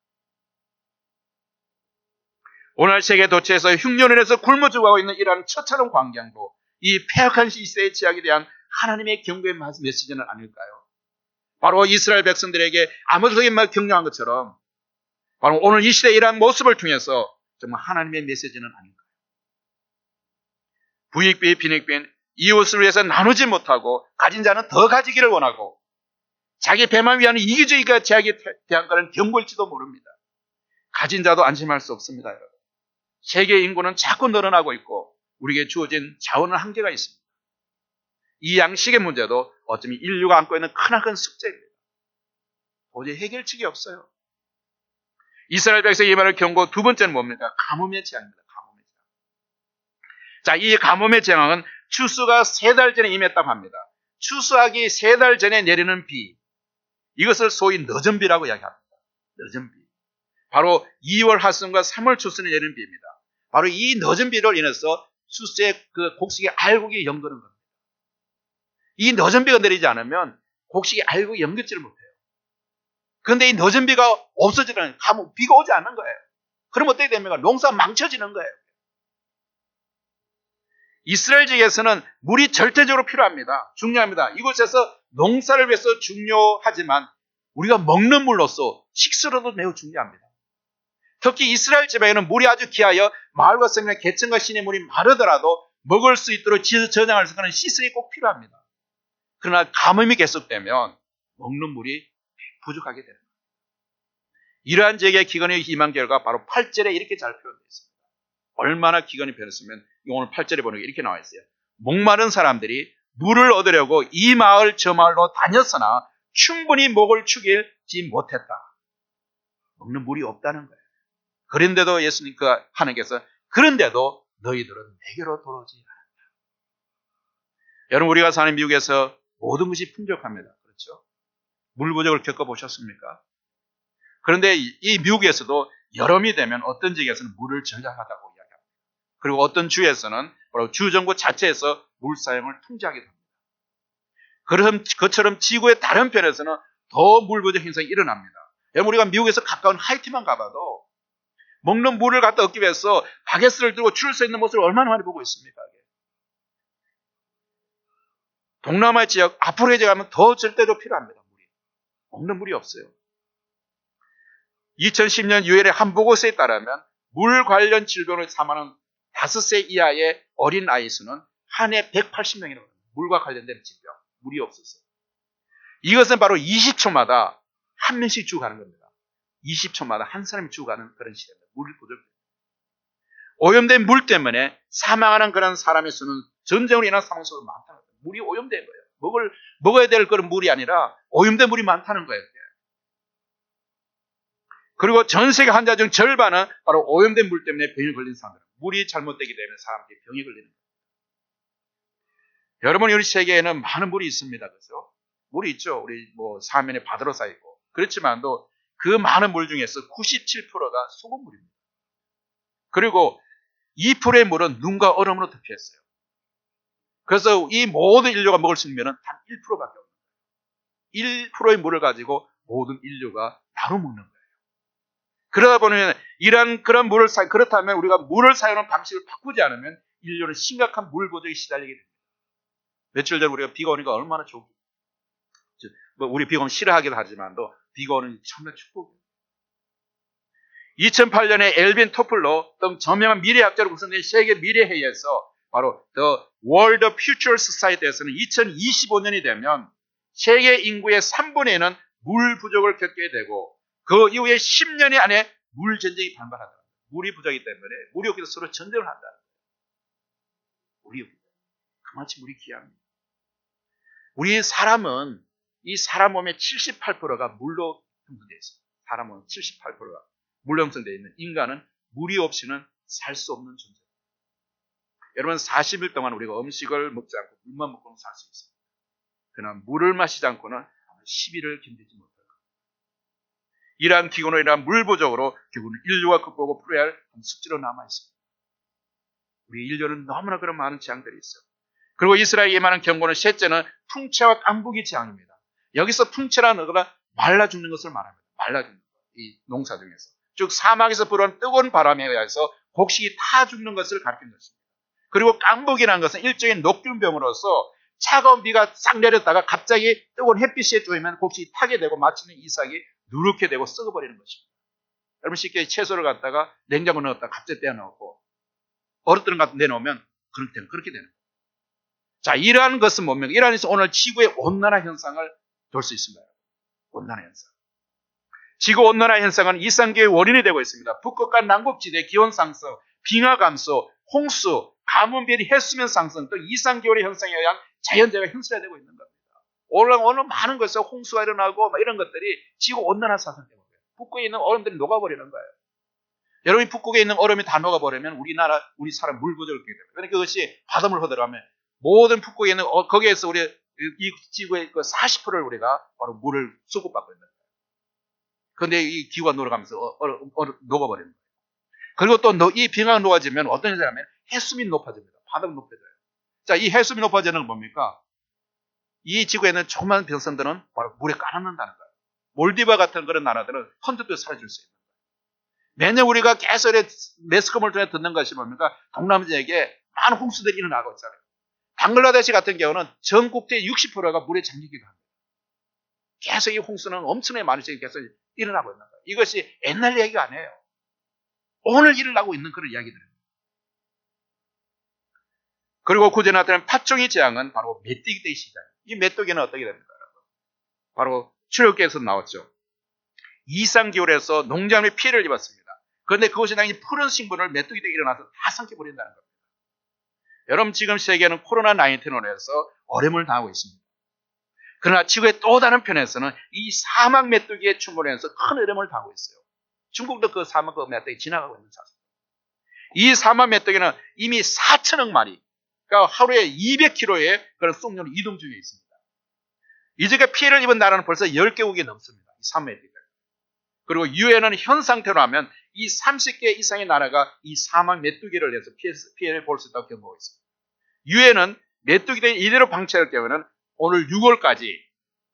오늘 세계 도처에서 흉년을해서 굶어 죽어가고 있는 이러한 처참한 광경도 이 폐역한 시대의 제약에 대한 하나님의 경고의 메시지는 아닐까요? 바로 이스라엘 백성들에게 아모스에게 격려한 것처럼 바로 오늘 이 시대의 이러한 모습을 통해서 정말 하나님의 메시지는 아닐까요? 부익비 빈익빈 이웃을 위해서 나누지 못하고 가진 자는 더 가지기를 원하고 자기 배만 위한 이기주의가 제약에 대한 것은 경고일지도 모릅니다. 가진 자도 안심할 수 없습니다. 여러분. 세계 인구는 자꾸 늘어나고 있고 우리에게 주어진 자원은 한계가 있습니다. 이 양식의 문제도 어쩌면 인류가 안고 있는 크나큰 숙제입니다. 도저히 해결책이 없어요. 이스라엘 백성의 이 말을 경고 두 번째는 뭡니까? 가뭄의 재앙입니다. 가뭄의 재앙. 자, 이 가뭄의 재앙은 추수가 3달 전에 임했다고 합니다. 추수하기 3달 전에 내리는 비, 이것을 소위 늦은비라고 이야기합니다. 늦은비. 바로 2월 하순과 3월 초순에 내리는 비입니다. 바로 이 늦은 비로 인해서 추수의 그 곡식의 알곡이 연거는 겁니다. 이 늦은 비가 내리지 않으면 곡식이 알곡이 연결지를 못해요. 그런데 이 늦은 비가 없어지는 가뭄, 비가 오지 않는 거예요. 그럼 어떻게 됩니까? 농사가 망쳐지는 거예요. 이스라엘 지역에서는 물이 절대적으로 필요합니다. 중요합니다. 이곳에서 농사를 위해서 중요하지만 우리가 먹는 물로서 식수로도 매우 중요합니다. 특히 이스라엘 지방에는 물이 아주 귀하여 마을과 성이나 개천과 시내 물이 마르더라도 먹을 수 있도록 저장할 수 있는 시설이 꼭 필요합니다. 그러나 가뭄이 계속되면 먹는 물이 부족하게 됩니다. 이러한 지역의 기근의 희망 결과 바로 8절에 이렇게 잘 표현되어 있습니다. 얼마나 기근이 변했으면 오늘 8절에 보는 게 이렇게 나와 있어요. 목마른 사람들이 물을 얻으려고 이 마을 저 마을로 다녔으나 충분히 목을 축이지 못했다. 먹는 물이 없다는 거예요. 그런데도 예수님과 하나님께서 그런데도 너희들은 내게로 돌아오지 않았다. 여러분 우리가 사는 미국에서 모든 것이 풍족합니다. 그렇죠? 물 부족을 겪어보셨습니까? 그런데 이 미국에서도 여름이 되면 어떤 지역에서는 물을 절약하다고 이야기합니다. 그리고 어떤 주에서는 바로 주정부 자체에서 물 사용을 통제하게 됩니다. 그럼 그처럼 지구의 다른 편에서는 더 물 부족 현상이 일어납니다. 여러분 우리가 미국에서 가까운 하이티만 가봐도 먹는 물을 갖다 얻기 위해서 바게스를 들고 줄을 서 있는 모습을 얼마나 많이 보고 있습니까? 동남아 지역, 아프리카 가면 더 절대로 필요합니다. 물이. 먹는 물이 없어요. 2010년 유엔의 한 보고서에 따르면 물 관련 질병을 사망하는 5세 이하의 어린 아이 수는 한 해 180명이라고 합니다. 물과 관련된 질병, 물이 없어서. 이것은 바로 20초마다 한 명씩 죽어가는 겁니다. 20초마다 한 사람이 죽어가는 그런 시대입니다. 물 부족. 오염된 물 때문에 사망하는 그런 사람의 수는 전쟁으로 인한 사망 수가 많다는 거예요. 물이 오염된 거예요. 먹어야 될 그런 물이 아니라 오염된 물이 많다는 거예요. 그리고 전 세계 환자 중 절반은 바로 오염된 물 때문에 병이 걸린 사람들. 물이 잘못되기 때문에 사람들이 병이 걸리는 거예요. 여러분 우리 세계에는 많은 물이 있습니다. 그렇죠? 물이 있죠. 우리 사면에 바다로 쌓이고. 그렇지만도 그 많은 물 중에서 97%가 수돗물입니다. 그리고 2%의 물은 눈과 얼음으로 덮여 있어요. 그래서 이 모든 인류가 먹을 수 있는 면은 단 1%밖에 없는 거예요. 1%의 물을 가지고 모든 인류가 나눠 먹는 거예요. 그러다 보면 그런 물을 그렇다면 우리가 물을 사용하는 방식을 바꾸지 않으면 인류는 심각한 물 부족에 시달리게 됩니다. 며칠 전 우리가 비가 오니까 얼마나 좋고, 뭐 우리 비가 오면 싫어하기도 하지만도 비가 오는 정말 축복이에요. 2008년에 엘빈 토플러 등 저명한 미래학자로 구성된 세계 미래회의에서 바로 The World Future Society에서는 2025년이 되면 세계 인구의 3분의 1은 물 부족을 겪게 되고 그 이후에 10년이 안에 물 전쟁이 발발하더라고요. 물이 부족이기 때문에 물이 없기도 서로 전쟁을 한다는 거예요. 물이 없기 때문에. 그만큼 물이 귀합니다. 우리 사람은 이 사람 몸의 78%가 물로 형성되어 있습니다. 사람 몸의 78%가 물로 형성되어 있는 인간은 물이 없이는 살 수 없는 존재입니다. 여러분 40일 동안 우리가 음식을 먹지 않고 물만 먹고는 살 수 있습니다. 그러나 물을 마시지 않고는 10일을 견디지 못할 겁니다. 이러한 기근으로 인한 물 부족으로 결국은 인류가 극복하고 풀어야 할 숙제로 남아있습니다. 우리 인류는 너무나 그런 많은 재앙들이 있어요. 그리고 이스라엘에 임하는 경고는 셋째는 풍채와 깐부기 재앙입니다. 여기서 풍채라는 거가 말라 죽는 것을 말합니다. 말라 죽는 것. 이 농사 중에서. 즉 사막에서 불어오는 뜨거운 바람에 의해서 곡식이 타 죽는 것을 가리키는 것입니다. 그리고 깐부기라는 것은 일종의 녹균병으로서 차가운 비가 싹 내렸다가 갑자기 뜨거운 햇빛에 쪼이면 곡식이 타게 되고 마치는 이삭이 누렇게 되고 썩어버리는 것입니다. 여러분 쉽게 채소를 갖다가 냉장고에 넣었다가 갑자기 떼어넣고 얼음들을 갖다 내놓으면 그렇게 되는 거예요. 자, 이러한 것은 뭡니까? 이러한 것은 오늘 지구의 온난화 현상을 볼 수 있습니다. 온난화 현상. 지구온난화 현상은 이상기의 원인이 되고 있습니다. 북극과 남극지대 기온 상승, 빙하 감소, 홍수, 가뭄비리 해수면 상승 등 이상기온의 현상에 의한 자연재해가 현실화되고 있는 겁니다. 오늘 많은 것에서 홍수가 일어나고 이런 것들이 지구온난화 사상 때문에 북극에 있는 얼음들이 녹아버리는 거예요. 여러분이 북극에 있는 얼음이 다 녹아버리면 우리 사람 물 부족을 겪게 됩니다. 그러니까 그것이 바닷물 흐들어가면 모든 북극에 있는 거기에서 우리 이 지구의 40%를 우리가 바로 물을 수급받고 있는 거예요. 그런데 이 기후가 녹아가면서 녹아버리는 거예요. 그리고 또 이 빙하가 녹아지면 어떤 현상이냐면 해수면이 높아집니다. 바닥이 높아져요. 자, 이 해수면이 높아지는 건 뭡니까? 이 지구에는 조그만 병선들은 바로 물에 깔아넣는다는 거예요. 몰디브 같은 그런 나라들은 헌터도 사라질 수 있는 거예요. 매년 우리가 계속 매스컴을 통해 듣는 것이 뭡니까? 동남아 지역에 많은 홍수들이 일어나고 있잖아요. 방글라데시 같은 경우는 전 국토의 60%가 물에 잠기기도 합니다. 계속 이 홍수는 엄청나게 많은 지역이 계속 일어나고 있는 거예요. 이것이 옛날 얘기가 아니에요. 오늘 일어나고 있는 그런 이야기들입니다. 그리고 구절에 나타나는 팥종이 재앙은 바로 메뚜기 떼기 시작이에요. 이 메뚜기는 어떻게 됩니까? 바로 출애굽기에서 나왔죠. 이상기울에서 농작물이 피해를 입었습니다. 그런데 그것이 당연히 푸른 식물을 메뚜기들이 일어나서 다 삼켜버린다는 겁니다. 여러분 지금 세계는 코로나19로 인해서 어려움을 당하고 있습니다. 그러나 지구의 또 다른 편에서는 이 사막 메뚜기의 출몰에서 큰 어려움을 당하고 있어요. 중국도 그 사막 메뚜기 지나가고 있는 사실. 이 사막 메뚜기는 이미 4천억 마리, 그러니까 하루에 200km의 그런 속력으로 이동 중에 있습니다. 이제가 피해를 입은 나라는 벌써 10개국이 넘습니다. 이 사막 메뚜기가. 그리고 유엔은 현 상태로 하면 이 30개 이상의 나라가 이 사막 메뚜기를 해서 피해를 볼 수 있다고 경고하고 있습니다. 유엔은 메뚜기들이 이대로 방치할 경우에는 오늘 6월까지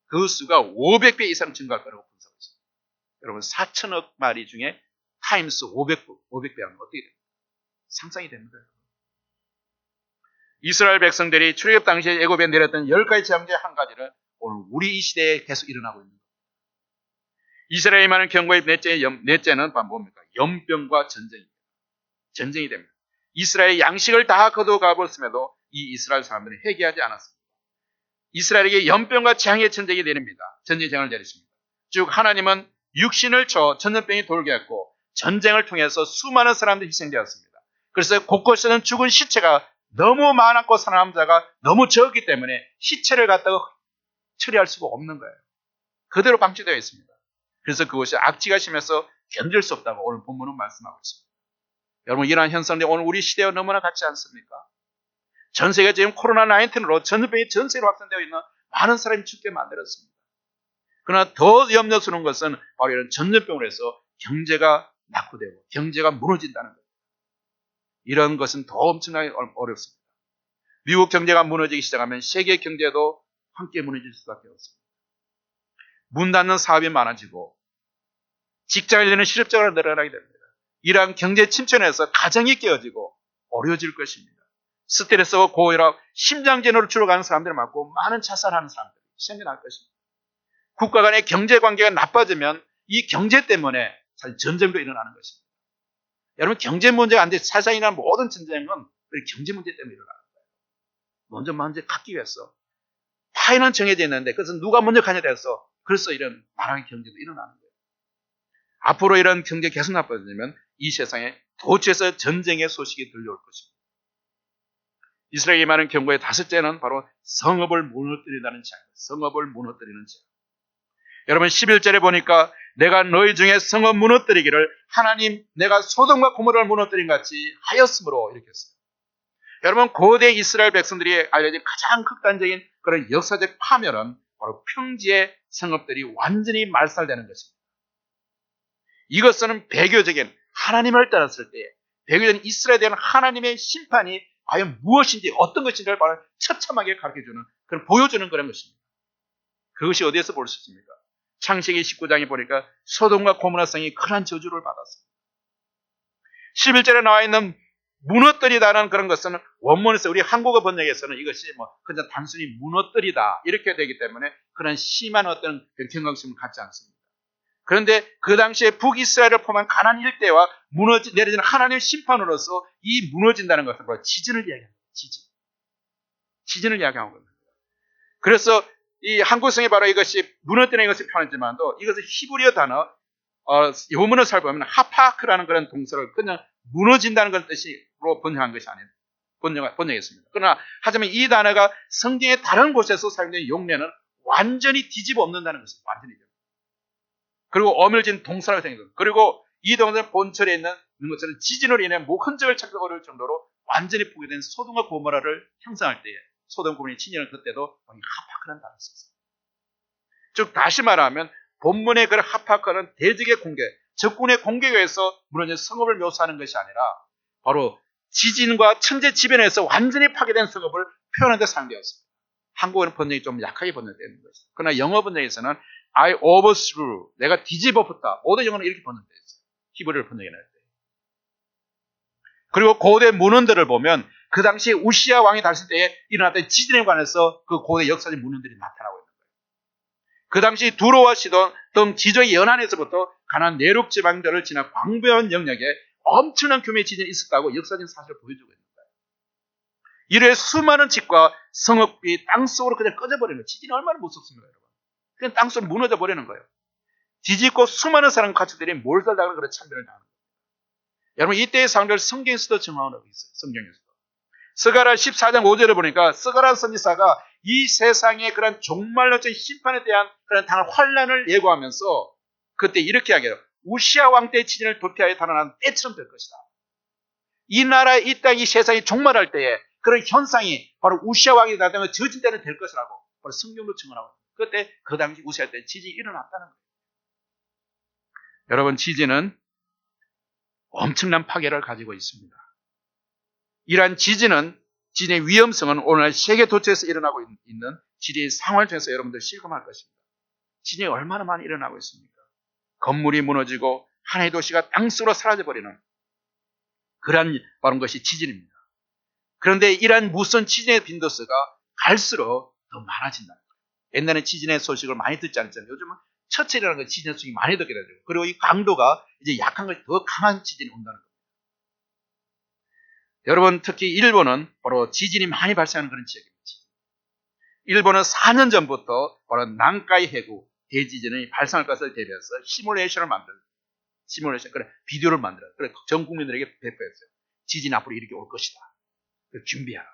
그 수가 500배 이상 증가할 거라고 분석하고 있습니다. 여러분 4천억 마리 중에 타임스 500배 하면 어떻게 됩니까? 상상이 됩니다. 이스라엘 백성들이 출애굽 당시에 애굽에 내렸던 10가지 재앙 중에 한 가지는 오늘 우리 이 시대에 계속 일어나고 있는 겁니다. 이스라엘에 임하는 경고의 넷째는 뭡니까? 연병과 전쟁입니다. 전쟁이 됩니다. 이스라엘의 양식을 다 거두어가 버렸음에도 이 이스라엘 사람들은 회개하지 않았습니다. 이스라엘에게 연병과 재앙의 전쟁이 내립니다. 전쟁을 내리십니다. 즉 하나님은 육신을 쳐 전염병이 돌게 했고 전쟁을 통해서 수많은 사람들이 희생되었습니다. 그래서 곳곳에는 죽은 시체가 너무 많았고 살아남은 자가 너무 적기 때문에 시체를 갖다가 처리할 수가 없는 거예요. 그대로 방치되어 있습니다. 그래서 그것이 악취가 심해서 견딜 수 없다고 오늘 본문은 말씀하고 있습니다. 여러분 이러한 현상들이 오늘 우리 시대와 너무나 같지 않습니까? 전 세계가 지금 코로나19로 전염병이 전 세계로 확산되어 있는 많은 사람이 죽게 만들었습니다. 그러나 더 염려스러운 것은 바로 이런 전염병으로 해서 경제가 낙후되고 경제가 무너진다는 겁니다. 이런 것은 더 엄청나게 어렵습니다. 미국 경제가 무너지기 시작하면 세계 경제도 함께 무너질 수밖에 없습니다. 문 닫는 사업이 많아지고 직장을 잃는 실업자가 늘어나게 됩니다. 이러한 경제 침체에서 가정이 깨어지고 어려워질 것입니다. 스트레스와 고혈압, 심장질환으로 죽어가는 사람들이 많고 많은 자살하는 사람들이 생겨날 것입니다. 국가 간의 경제 관계가 나빠지면 이 경제 때문에 사실 전쟁도 일어나는 것입니다. 여러분 경제 문제가 안 돼 세상에 일어나는 모든 전쟁은 경제 문제 때문에 일어나는 거예요. 먼저 갖기 위해서 파이는 정해져 있는데 그것은 누가 먼저 가냐 돼서 그래서 이런 나라의 경제도 일어나는 거예요. 앞으로 이런 경제 계속 나빠지면 이 세상에 도처에서 전쟁의 소식이 들려올 것입니다. 이스라엘이 말하는 경고의 다섯째는 바로 성읍을 무너뜨린다는 죄. 성읍을 무너뜨리는 죄. 여러분 11절에 보니까 내가 너희 중에 성읍 무너뜨리기를 하나님 내가 소돔과 고모라를 무너뜨린 같이 하였으므로 이렇게 했어요. 여러분 고대 이스라엘 백성들이 알려진 가장 극단적인 그런 역사적 파멸은 바로 평지의 성읍들이 완전히 말살되는 것입니다. 이것은 배교적인 하나님을 따랐을 때 배교적인 이스라엘에 대한 하나님의 심판이 과연 무엇인지 어떤 것인지를 바로 처참하게 가르쳐주는 그런 보여주는 그런 것입니다. 그것이 어디에서 볼 수 있습니까? 창세기 19장에 보니까 소돔과 고모라 성이 큰한 저주를 받았습니다. 11절에 나와 있는 무너뜨리다는 그런 것은 원문에서 우리 한국어 번역에서는 이것이 그냥 단순히 무너뜨리다 이렇게 되기 때문에 그런 심한 어떤 경각심을 갖지 않습니다. 그런데 그 당시에 북이스라엘을 포함한 가나안 일대와 내려지는 하나님의 심판으로서 이 무너진다는 것은 바로 지진을 이야기합니다. 지진을 이야기하는 겁니다. 그래서 이 한국성에 바로 이것이 무너뜨리는 것이 표현하지만도 이것은 히브리어 단어 원문을 살펴보면 하파크라는 그런 동사를 그냥 무너진다는 그런 뜻으로 번역한 것이 아니에요. 번역했습니다. 그러나 하지만 이 단어가 성경의 다른 곳에서 사용된 용례는 완전히 뒤집어 엎는다는 것입니다. 완전히. 그리고 어물진 동사를 생각합니다. 그리고 이 동사는 본철에 있는 것처럼 지진으로 인해 흔적을 찾기 어려울 정도로 완전히 포기된 소돔과 고모라를 형상할 때에 소돔 고모라의 진영을 그때도 하파크라는 단어를 썼어요. 즉 다시 말하면 본문의 그 하파크는 대적의 공격, 적군의 공격에 의해서 무너진 성읍을 묘사하는 것이 아니라 바로 지진과 천재 지변에서 완전히 파괴된 성읍을 표현하는 데 사용되었습니다. 한국어는 번역이 좀 약하게 번역되는 것입니다. 그러나 영어 번역에서는 I overthrew, 내가 뒤집어엎었다. 모든 영어는 이렇게 번역되어 있어요. 히브리어를 번역해낼 때. 그리고 고대 문헌들을 보면 그 당시에 우시아 왕이 다스릴 때에 일어났던 지진에 관해서 그 고대 역사적 문헌들이 나타나고 있는 거예요. 그 당시 두로와 시돈 등 지저의 연안에서부터 가나안 내륙 지방들을 지나 광배한 영역에 엄청난 규모의 지진이 있었다고 역사적 사실을 보여주고 있는 거예요. 이래 수많은 집과 성읍이 땅속으로 그냥 꺼져버리는 거예요. 지진이 얼마나 무섭습니까, 여러분? 그냥 땅속으로 무너져 버리는 거예요. 뒤집고 수많은 사람 가축들이 몰살당하는 그런 참변을 당하는 거예요. 여러분 이때의 상황을 성경에서도 정하고 있어요. 성경에서도. 스가랴 14장 5절을 보니까 스가랴 선지자가 이 세상의 그런 종말론적 심판에 대한 그런 당할 환란을 예고하면서 그때 이렇게 이야기해요. 우시아 왕 때의 지진을 도피하여 달아난 때처럼 될 것이다. 이 나라, 이 땅, 이 세상이 종말할 때에 그런 현상이 바로 우시아 왕이 나타나면 저진 때는 될 것이라고 바로 성경도 증언하고 있어요. 그때 그 당시 우시아 때 지진이 일어났다는 거예요. 여러분 지진은 엄청난 파괴를 가지고 있습니다. 이러한 지진의 위험성은 오늘 세계 도처에서 일어나고 있는 지진의 상황을 통해서 여러분들 실감할 것입니다. 지진이 얼마나 많이 일어나고 있습니까? 건물이 무너지고 하나의 도시가 땅속으로 사라져버리는 그러한 바로 것이 지진입니다. 그런데 이러한 무선 지진의 빈도수가 갈수록 더 많아진다. 옛날에 지진의 소식을 많이 듣지 않았잖아요. 요즘은 첫째 일어나는 지진의 소식이 많이 듣게 되죠. 그리고 이 강도가 이제 약한 것이 더 강한 지진이 온다는 겁니다. 여러분 특히 일본은 바로 지진이 많이 발생하는 그런 지역입니다. 일본은 4년 전부터 바로 난카이 해구 대지진이 발생할 것을 대비해서 시뮬레이션을 그래 비디오를 만들어요. 그래 전 국민들에게 배포했어요. 지진이 앞으로 이렇게 올 것이다. 준비하라.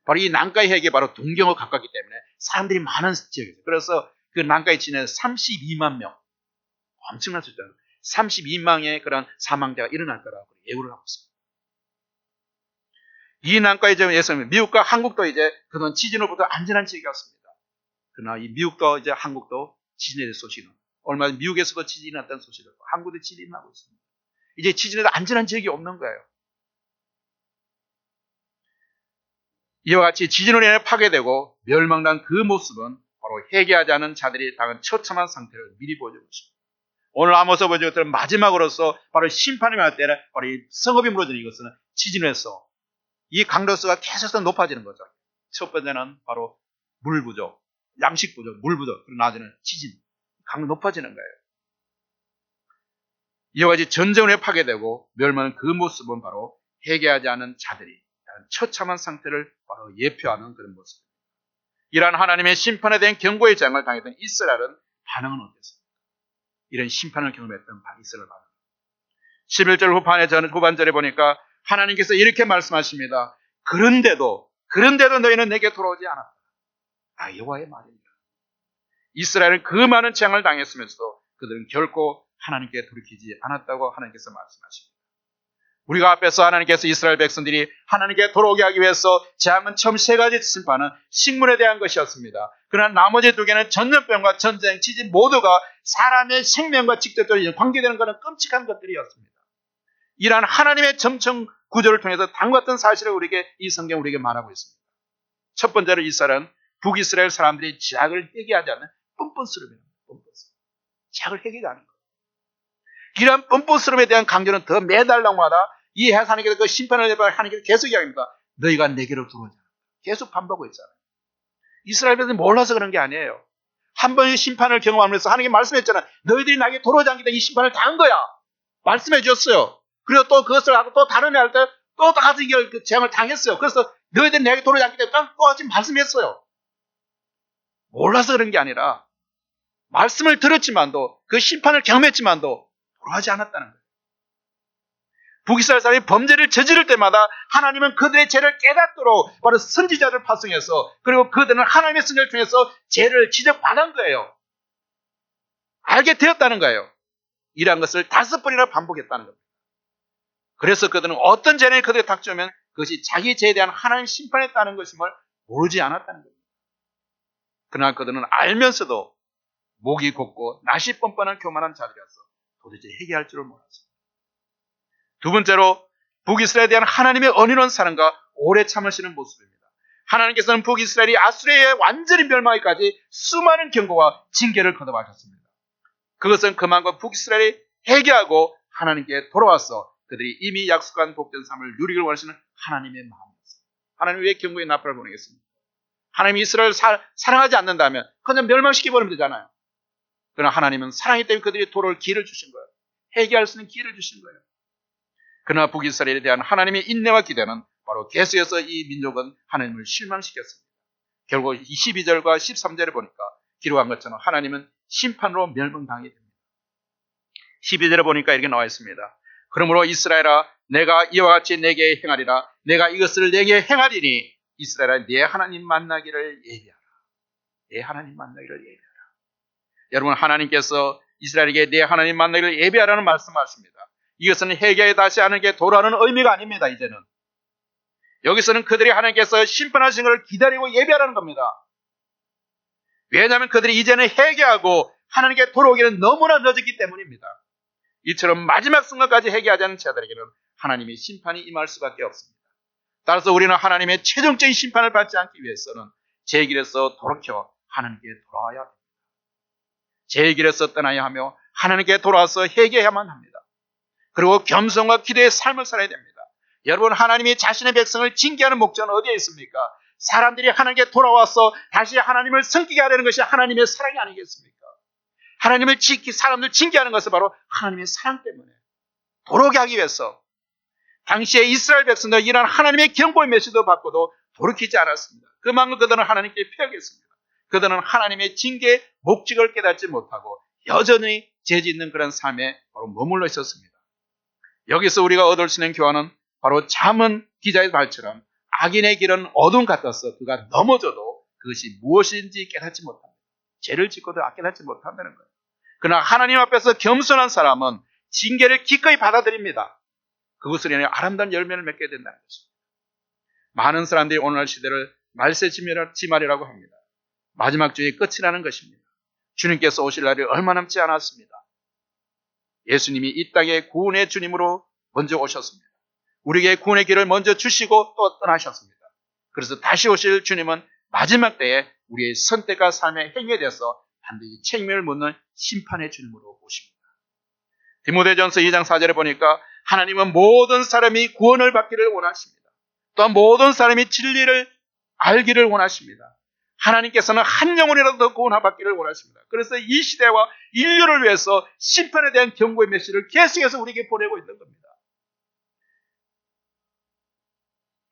바로 이 난카이 해구에 바로 동경과 가깝기 때문에 사람들이 많은 지역이죠. 그래서 그 난카이 지진에 32만 명, 엄청난 숫자로 32만의 그런 사망자가 일어날 거라고 예고를 하고 있습니다. 이 난카이 지진에서 미국과 한국도 이제 그동안 지진으로부터 안전한 지역이었습니다. 그러나 이 미국도 이제 한국도 지진에 대한 소식은 얼마 전 미국에서도 지진이 났다는 소식을 듣고 한국도 지진이 나고 있습니다. 이제 지진에도 안전한 지역이 없는 거예요. 이와 같이 지진으로 인해 파괴되고 멸망난 그 모습은 바로 회개하지 않은 자들이 당한 처참한 상태를 미리 보여주는 것입니다. 오늘 아모스 보여준 것들은 마지막으로서 바로 심판이 날 때는 바로 이 성읍이 무너지는 이것은 지진에서 이 강도수가 계속해서 높아지는 거죠. 첫 번째는 바로 물 부족, 양식 부족, 물 부족, 그리고 나중에는 지진, 강도 높아지는 거예요. 이와 같이 전쟁에 파괴되고 멸망하는 그 모습은 바로 회개하지 않은 자들이 처참한 상태를 바로 예표하는 그런 모습입니다. 이러한 하나님의 심판에 대한 경고의 장을 당했던 이스라엘은 반응은 어땠습니까? 이런 심판을 경험했던 이스라엘 반응. 11절 후반절에 보니까 하나님께서 이렇게 말씀하십니다. 그런데도 너희는 내게 돌아오지 않았다. 여호와의 말입니다. 이스라엘은 그 많은 재앙을 당했으면서도 그들은 결코 하나님께 돌이키지 않았다고 하나님께서 말씀하십니다. 우리가 앞에서 하나님께서 이스라엘 백성들이 하나님께 돌아오게 하기 위해서 재앙은 처음 세 가지 심판은 식물에 대한 것이었습니다. 그러나 나머지 두 개는 전염병과 전쟁, 지진 모두가 사람의 생명과 직접적으로 관계되는 것은 끔찍한 것들이었습니다. 이러한 하나님의 점청 구조를 통해서 다음과 같은 사실을 이 성경 우리에게 말하고 있습니다. 첫 번째로 이스라엘은 북이스라엘 사람들이 죄악을 회개하지 않는 뻔뻔스러움입니다. 죄악을 회개하지 않는 것. 이러한 뻔뻔스러움에 대한 강조는 더 매달 날마다 이 하나님께서 그 심판을 내려 하나님께서 계속 이야기합니다. 너희가 내게로 들어오지 않았다. 계속 반복하고 있잖아요. 이스라엘 백성이 몰라서 그런 게 아니에요. 한 번의 심판을 경험하면서 하나님께 말씀했잖아요. 너희들이 나에게 돌아오지 않기 때문에 이 심판을 당한 거야. 말씀해 주셨어요. 그리고 또 그것을 하고 또 다른 애 할 때 또 똑같은 그 재앙을 당했어요. 그래서 너희들이 내게 돌아오지 않기 때문에 똑같이 말씀했어요. 몰라서 그런 게 아니라 말씀을 들었지만도 그 심판을 경험했지만도 돌아오지 않았다는 거예요. 북이스라엘 사람이 범죄를 저지를 때마다 하나님은 그들의 죄를 깨닫도록 바로 선지자를 파송해서 그리고 그들은 하나님의 선지자를 통해서 죄를 지적받은 거예요. 알게 되었다는 거예요. 이러한 것을 5번이나 반복했다는 겁니다. 그래서 그들은 어떤 재난이 그들에게 닥쳐오면 그것이 자기 죄에 대한 하나님 심판에 따른 것임을 모르지 않았다는 겁니다. 그러나 그들은 알면서도 목이 곱고 낯이 뻔뻔한 교만한 자들이라서 도대체 회개할 줄을 몰랐습니다. 두 번째로 북이스라엘에 대한 하나님의 은혜로운 사랑과 오래 참으시는 모습입니다. 하나님께서는 북이스라엘이 아수르의 완전히 멸망하기까지 수많은 경고와 징계를 거듭하셨습니다. 그것은 그만큼 북이스라엘이 회개하고 하나님께 돌아와서 그들이 이미 약속한 복된 삶을 누리길 원하시는 하나님의 마음이었습니다. 하나님이 왜 경고의 나팔을 보내겠습니까? 하나님이 이스라엘을 사랑하지 않는다면 그냥 멸망시켜버리면 되잖아요. 그러나 하나님은 사랑이기 때문에 그들이 돌아올 기회를 주신 거예요. 회개할 수 있는 기회를 주신 거예요. 그러나 북이스라엘에 대한 하나님의 인내와 기대는 바로 계속해서 이 민족은 하나님을 실망시켰습니다. 결국 12절과 13절에 보니까 기록한 것처럼 하나님은 심판으로 멸망당하게 됩니다. 12절에 보니까 이렇게 나와 있습니다. 그러므로 이스라엘아 내가 이와 같이 내게 행하리라. 내가 이것을 내게 행하리니 이스라엘아 내 하나님 만나기를 예비하라. 내 하나님 만나기를 예비하라. 여러분 하나님께서 이스라엘에게 내 하나님 만나기를 예비하라는 말씀하십니다. 이것은 회개에 다시 하나님께 돌아오는 의미가 아닙니다. 이제는 여기서는 그들이 하나님께서 심판하신 것을 기다리고 예배하라는 겁니다. 왜냐하면 그들이 이제는 회개하고 하나님께 돌아오기는 너무나 늦었기 때문입니다. 이처럼 마지막 순간까지 회개하지 않은 자들에게는 하나님의 심판이 임할 수밖에 없습니다. 따라서 우리는 하나님의 최종적인 심판을 받지 않기 위해서는 제 길에서 돌이켜 하나님께 돌아와야 합니다. 제 길에서 떠나야 하며 하나님께 돌아와서 회개해야만 합니다. 그리고 겸손과 기도의 삶을 살아야 됩니다. 여러분 하나님이 자신의 백성을 징계하는 목적은 어디에 있습니까? 사람들이 하나님께 돌아와서 다시 하나님을 섬기게 하려는 것이 하나님의 사랑이 아니겠습니까? 하나님을 사람들 징계하는 것은 바로 하나님의 사랑 때문에 돌아오게 하기 위해서 당시에 이스라엘 백성들 이런 하나님의 경고의 메시지도 받고도 돌이키지 않았습니다. 그만큼 그들은 하나님께 피하겠습니다. 그들은 하나님의 징계의 목적을 깨닫지 못하고 여전히 죄 짓는 그런 삶에 바로 머물러 있었습니다. 여기서 우리가 얻을 수 있는 교훈은 바로 잠언 기자의 말처럼 악인의 길은 어둠 같아서 그가 넘어져도 그것이 무엇인지 깨닫지 못합니다. 죄를 짓고도 깨닫지 못한다는 거예요. 그러나 하나님 앞에서 겸손한 사람은 징계를 기꺼이 받아들입니다. 그것으로 인해 아름다운 열매를 맺게 된다는 것입니다. 많은 사람들이 오늘날 시대를 말세지말이라고 합니다. 마지막 주의 끝이라는 것입니다. 주님께서 오실 날이 얼마 남지 않았습니다. 예수님이 이 땅에 구원의 주님으로 먼저 오셨습니다. 우리에게 구원의 길을 먼저 주시고 또 떠나셨습니다. 그래서 다시 오실 주님은 마지막 때에 우리의 선택과 삶의 행위에 대해서 반드시 책임을 묻는 심판의 주님으로 오십니다. 디모데전서 2장 4절에 보니까 하나님은 모든 사람이 구원을 받기를 원하십니다. 또한 모든 사람이 진리를 알기를 원하십니다. 하나님께서는 한 영혼이라도 더 구원받기를 원하십니다. 그래서 이 시대와 인류를 위해서 심판에 대한 경고의 메시지를 계속해서 우리에게 보내고 있는 겁니다.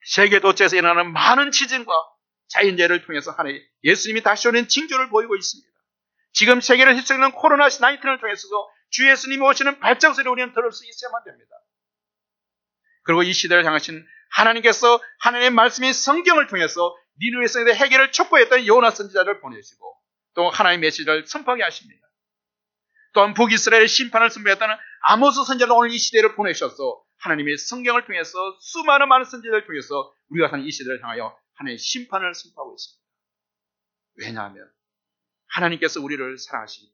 세계 도처에서 일어나는 많은 지진과 자연재해를 통해서 하나님 예수님이 다시 오는 징조를 보이고 있습니다. 지금 세계를 휩쓸리는 코로나19를 통해서도 주 예수님이 오시는 발장소리를 우리는 들을 수 있어야만 됩니다. 그리고 이 시대를 향하신 하나님께서 하나님의 말씀인 성경을 통해서 니느웨 성에 대해 해결을 촉구했던 요나 선지자를 보내시고 또 하나님의 메시지를 선포하게 하십니다. 또한 북이스라엘의 심판을 선포했다는 아모스 선지자를 오늘 이 시대를 보내셔서 하나님의 성경을 통해서 수많은 많은 선지자를 통해서 우리가 사는 이 시대를 향하여 하나님의 심판을 선포하고 있습니다. 왜냐하면 하나님께서 우리를 사랑하시기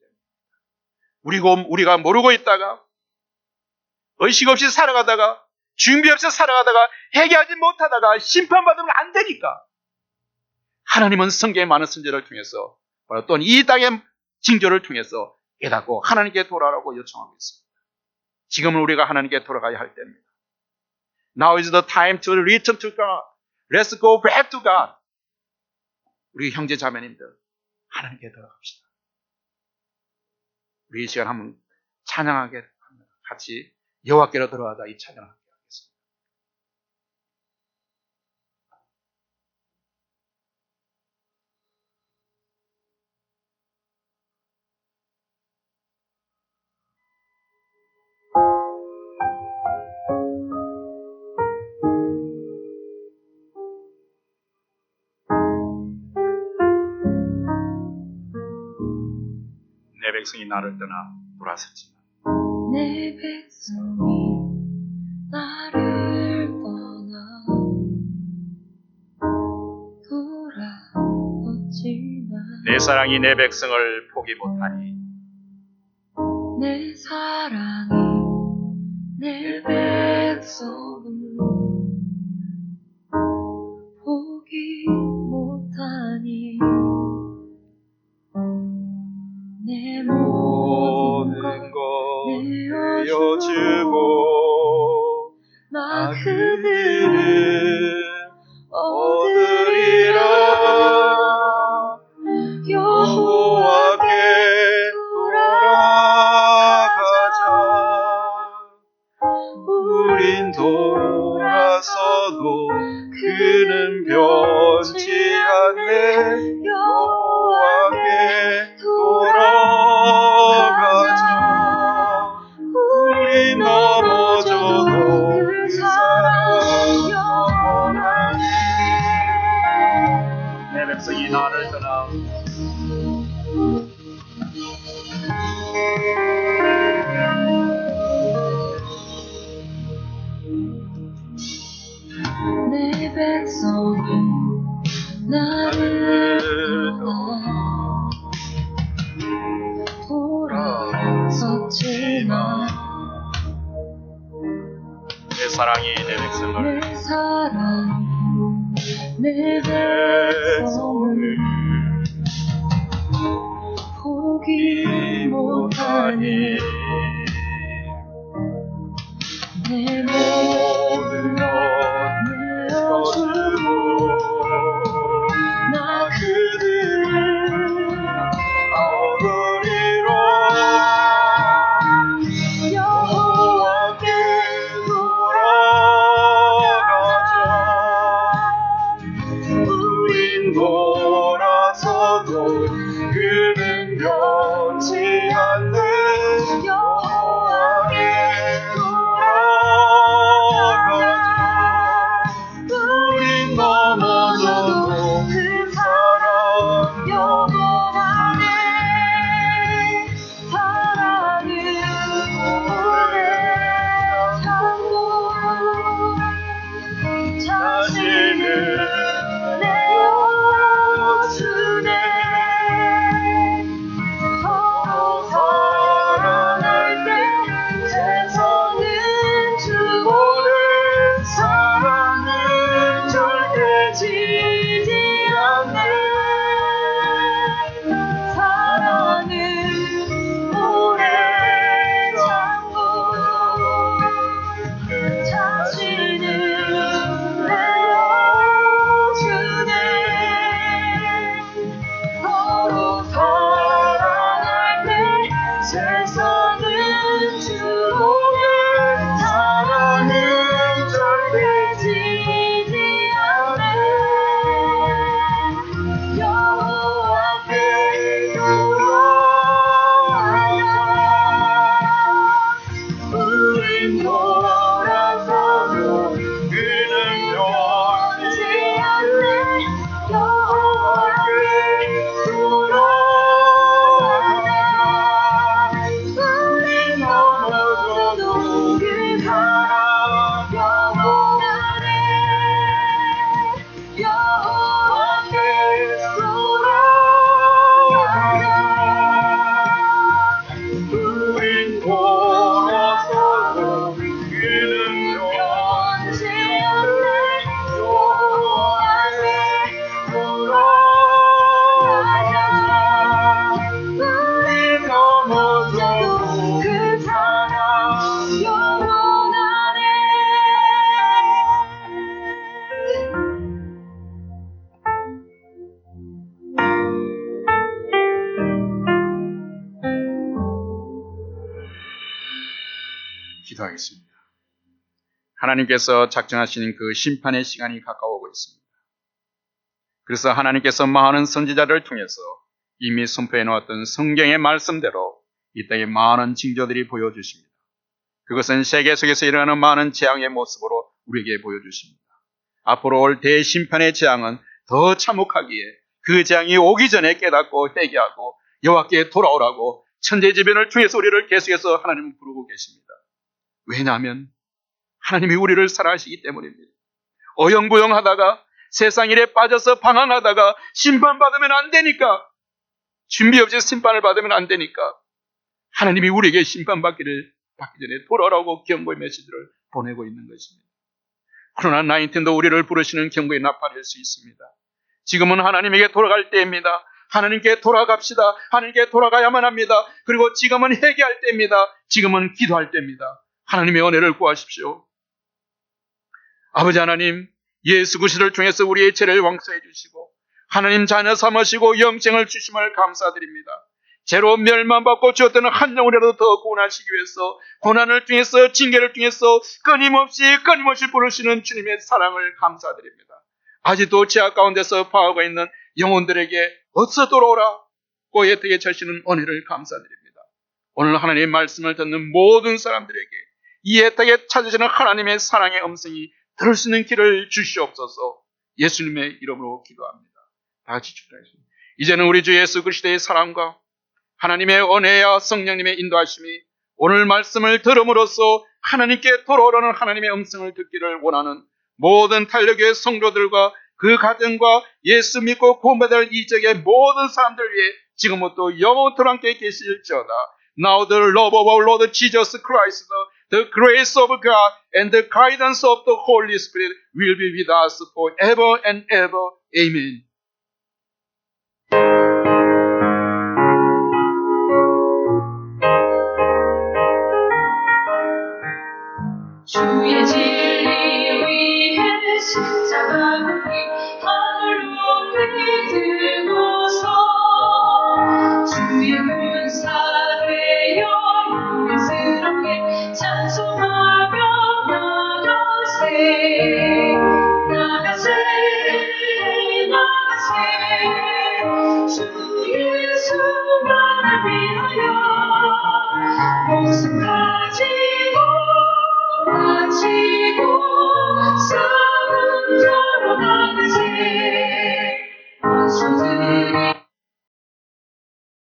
때문에 우리가 모르고 있다가 의식 없이 살아가다가 준비 없이 살아가다가 회개하지 못하다가 심판받으면 안 되니까 하나님은 성경의 많은 선지자를 통해서 또는 이 땅의 징조를 통해서 깨닫고 하나님께 돌아오라고 요청하고 있습니다. 지금은 우리가 하나님께 돌아가야 할 때입니다. Now is the time to return to God. Let's go back to God. 우리 형제 자매님들 하나님께 돌아갑시다. 우리 이 시간 한번 찬양하게 합니다. 같이 여호와께로 돌아가자 이 찬양을 함께 하겠습니다. 내 백성이 나를 떠나 돌아섰지만
내 백성이 나를 떠나 돌아섰지만
내 사랑이 내 백성을 포기 못하니
내 사랑이 내 백성을 포기 못하니 내 모든 것
내어주고
나 그들을
얻으리라 여호와께 돌아가자 우린 돌아서도 그는 변치 않네 여호와께 돌아가자 우리 넘어져도 그 사랑 영원하니 내 백성이 나를 떠나
내 백성이 나를 떠나 돌아섰지만
내 사랑이 내 백성을
내 사랑 내 백성을 포기 못하니 내 모든 것 내어주고 나 그들을 얻으리라 여호와께 돌아가자 우린 돌아서도 그는 변치 않네 돌아서도 그는 변치 않네. 여호와께 돌아가자. 우린 넘어져도 그 사랑 영원하네. 여호와께 돌아가자. 우린 돌아서도 그는 변치 않네. 여호와께 돌아가자. 우린 넘어져도 그 사랑 영원하네.
기도하겠습니다. 하나님께서 작정하신 그 심판의 시간이 가까워오고 있습니다. 그래서 하나님께서 많은 선지자들을 통해서 이미 선포해 놓았던 성경의 말씀대로 이 땅에 많은 징조들이 보여주십니다. 그것은 세계 속에서 일어나는 많은 재앙의 모습으로 우리에게 보여주십니다. 앞으로 올 대심판의 재앙은 더 참혹하기에 그 재앙이 오기 전에 깨닫고 회개하고 여호와께 돌아오라고 천재지변을 통해서 우리를 계속해서 하나님은 부르고 계십니다. 왜냐하면 하나님이 우리를 사랑하시기 때문입니다. 어영부영하다가 세상 일에 빠져서 방황하다가 심판받으면 안 되니까, 준비 없이 심판을 받으면 안 되니까 하나님이 우리에게 심판받기 전에 돌아오라고 경고의 메시지를 보내고 있는 것입니다. 코로나 19도 우리를 부르시는 경고의 나팔일 수 있습니다. 지금은 하나님에게 돌아갈 때입니다. 하나님께 돌아갑시다. 하나님께 돌아가야만 합니다. 그리고 지금은 회개할 때입니다. 지금은 기도할 때입니다. 하나님의 은혜를 구하십시오. 아버지 하나님, 예수 그리스도를 통해서 우리의 죄를 용서해 주시고 하나님 자녀 삼으시고 영생을 주심을 감사드립니다. 죄로 멸망받고 주었던 한 영혼이라도 더 구원하시기 위해서 고난을 통해서 징계를 통해서 끊임없이 부르시는 주님의 사랑을 감사드립니다. 아직도 죄악 가운데서 파하고 있는 영혼들에게 어서 돌아오라고 애타게 주시는 은혜를 감사드립니다. 오늘 하나님의 말씀을 듣는 모든 사람들에게 이 애타게 찾으시는 하나님의 사랑의 음성이 들을 수 있는 길을 주시옵소서. 예수님의 이름으로 기도합니다. 다 같이 축도하겠습니다. 이제는 우리 주 예수 그리스도의 사랑과 하나님의 은혜와 성령님의 인도하심이 오늘 말씀을 들음으로써 하나님께 돌아오라는 하나님의 음성을 듣기를 원하는 모든 탄력의 성도들과 그 가정과 예수 믿고 구원받을 이적의 모든 사람들 위해 지금부터 영원토록 함께 계실지어다. Now the love of our Lord Jesus Christ, the grace of God, and the guidance of the Holy Spirit will be with us forever and ever. Amen.
주의 진리 위해 십자가 하늘 높이 들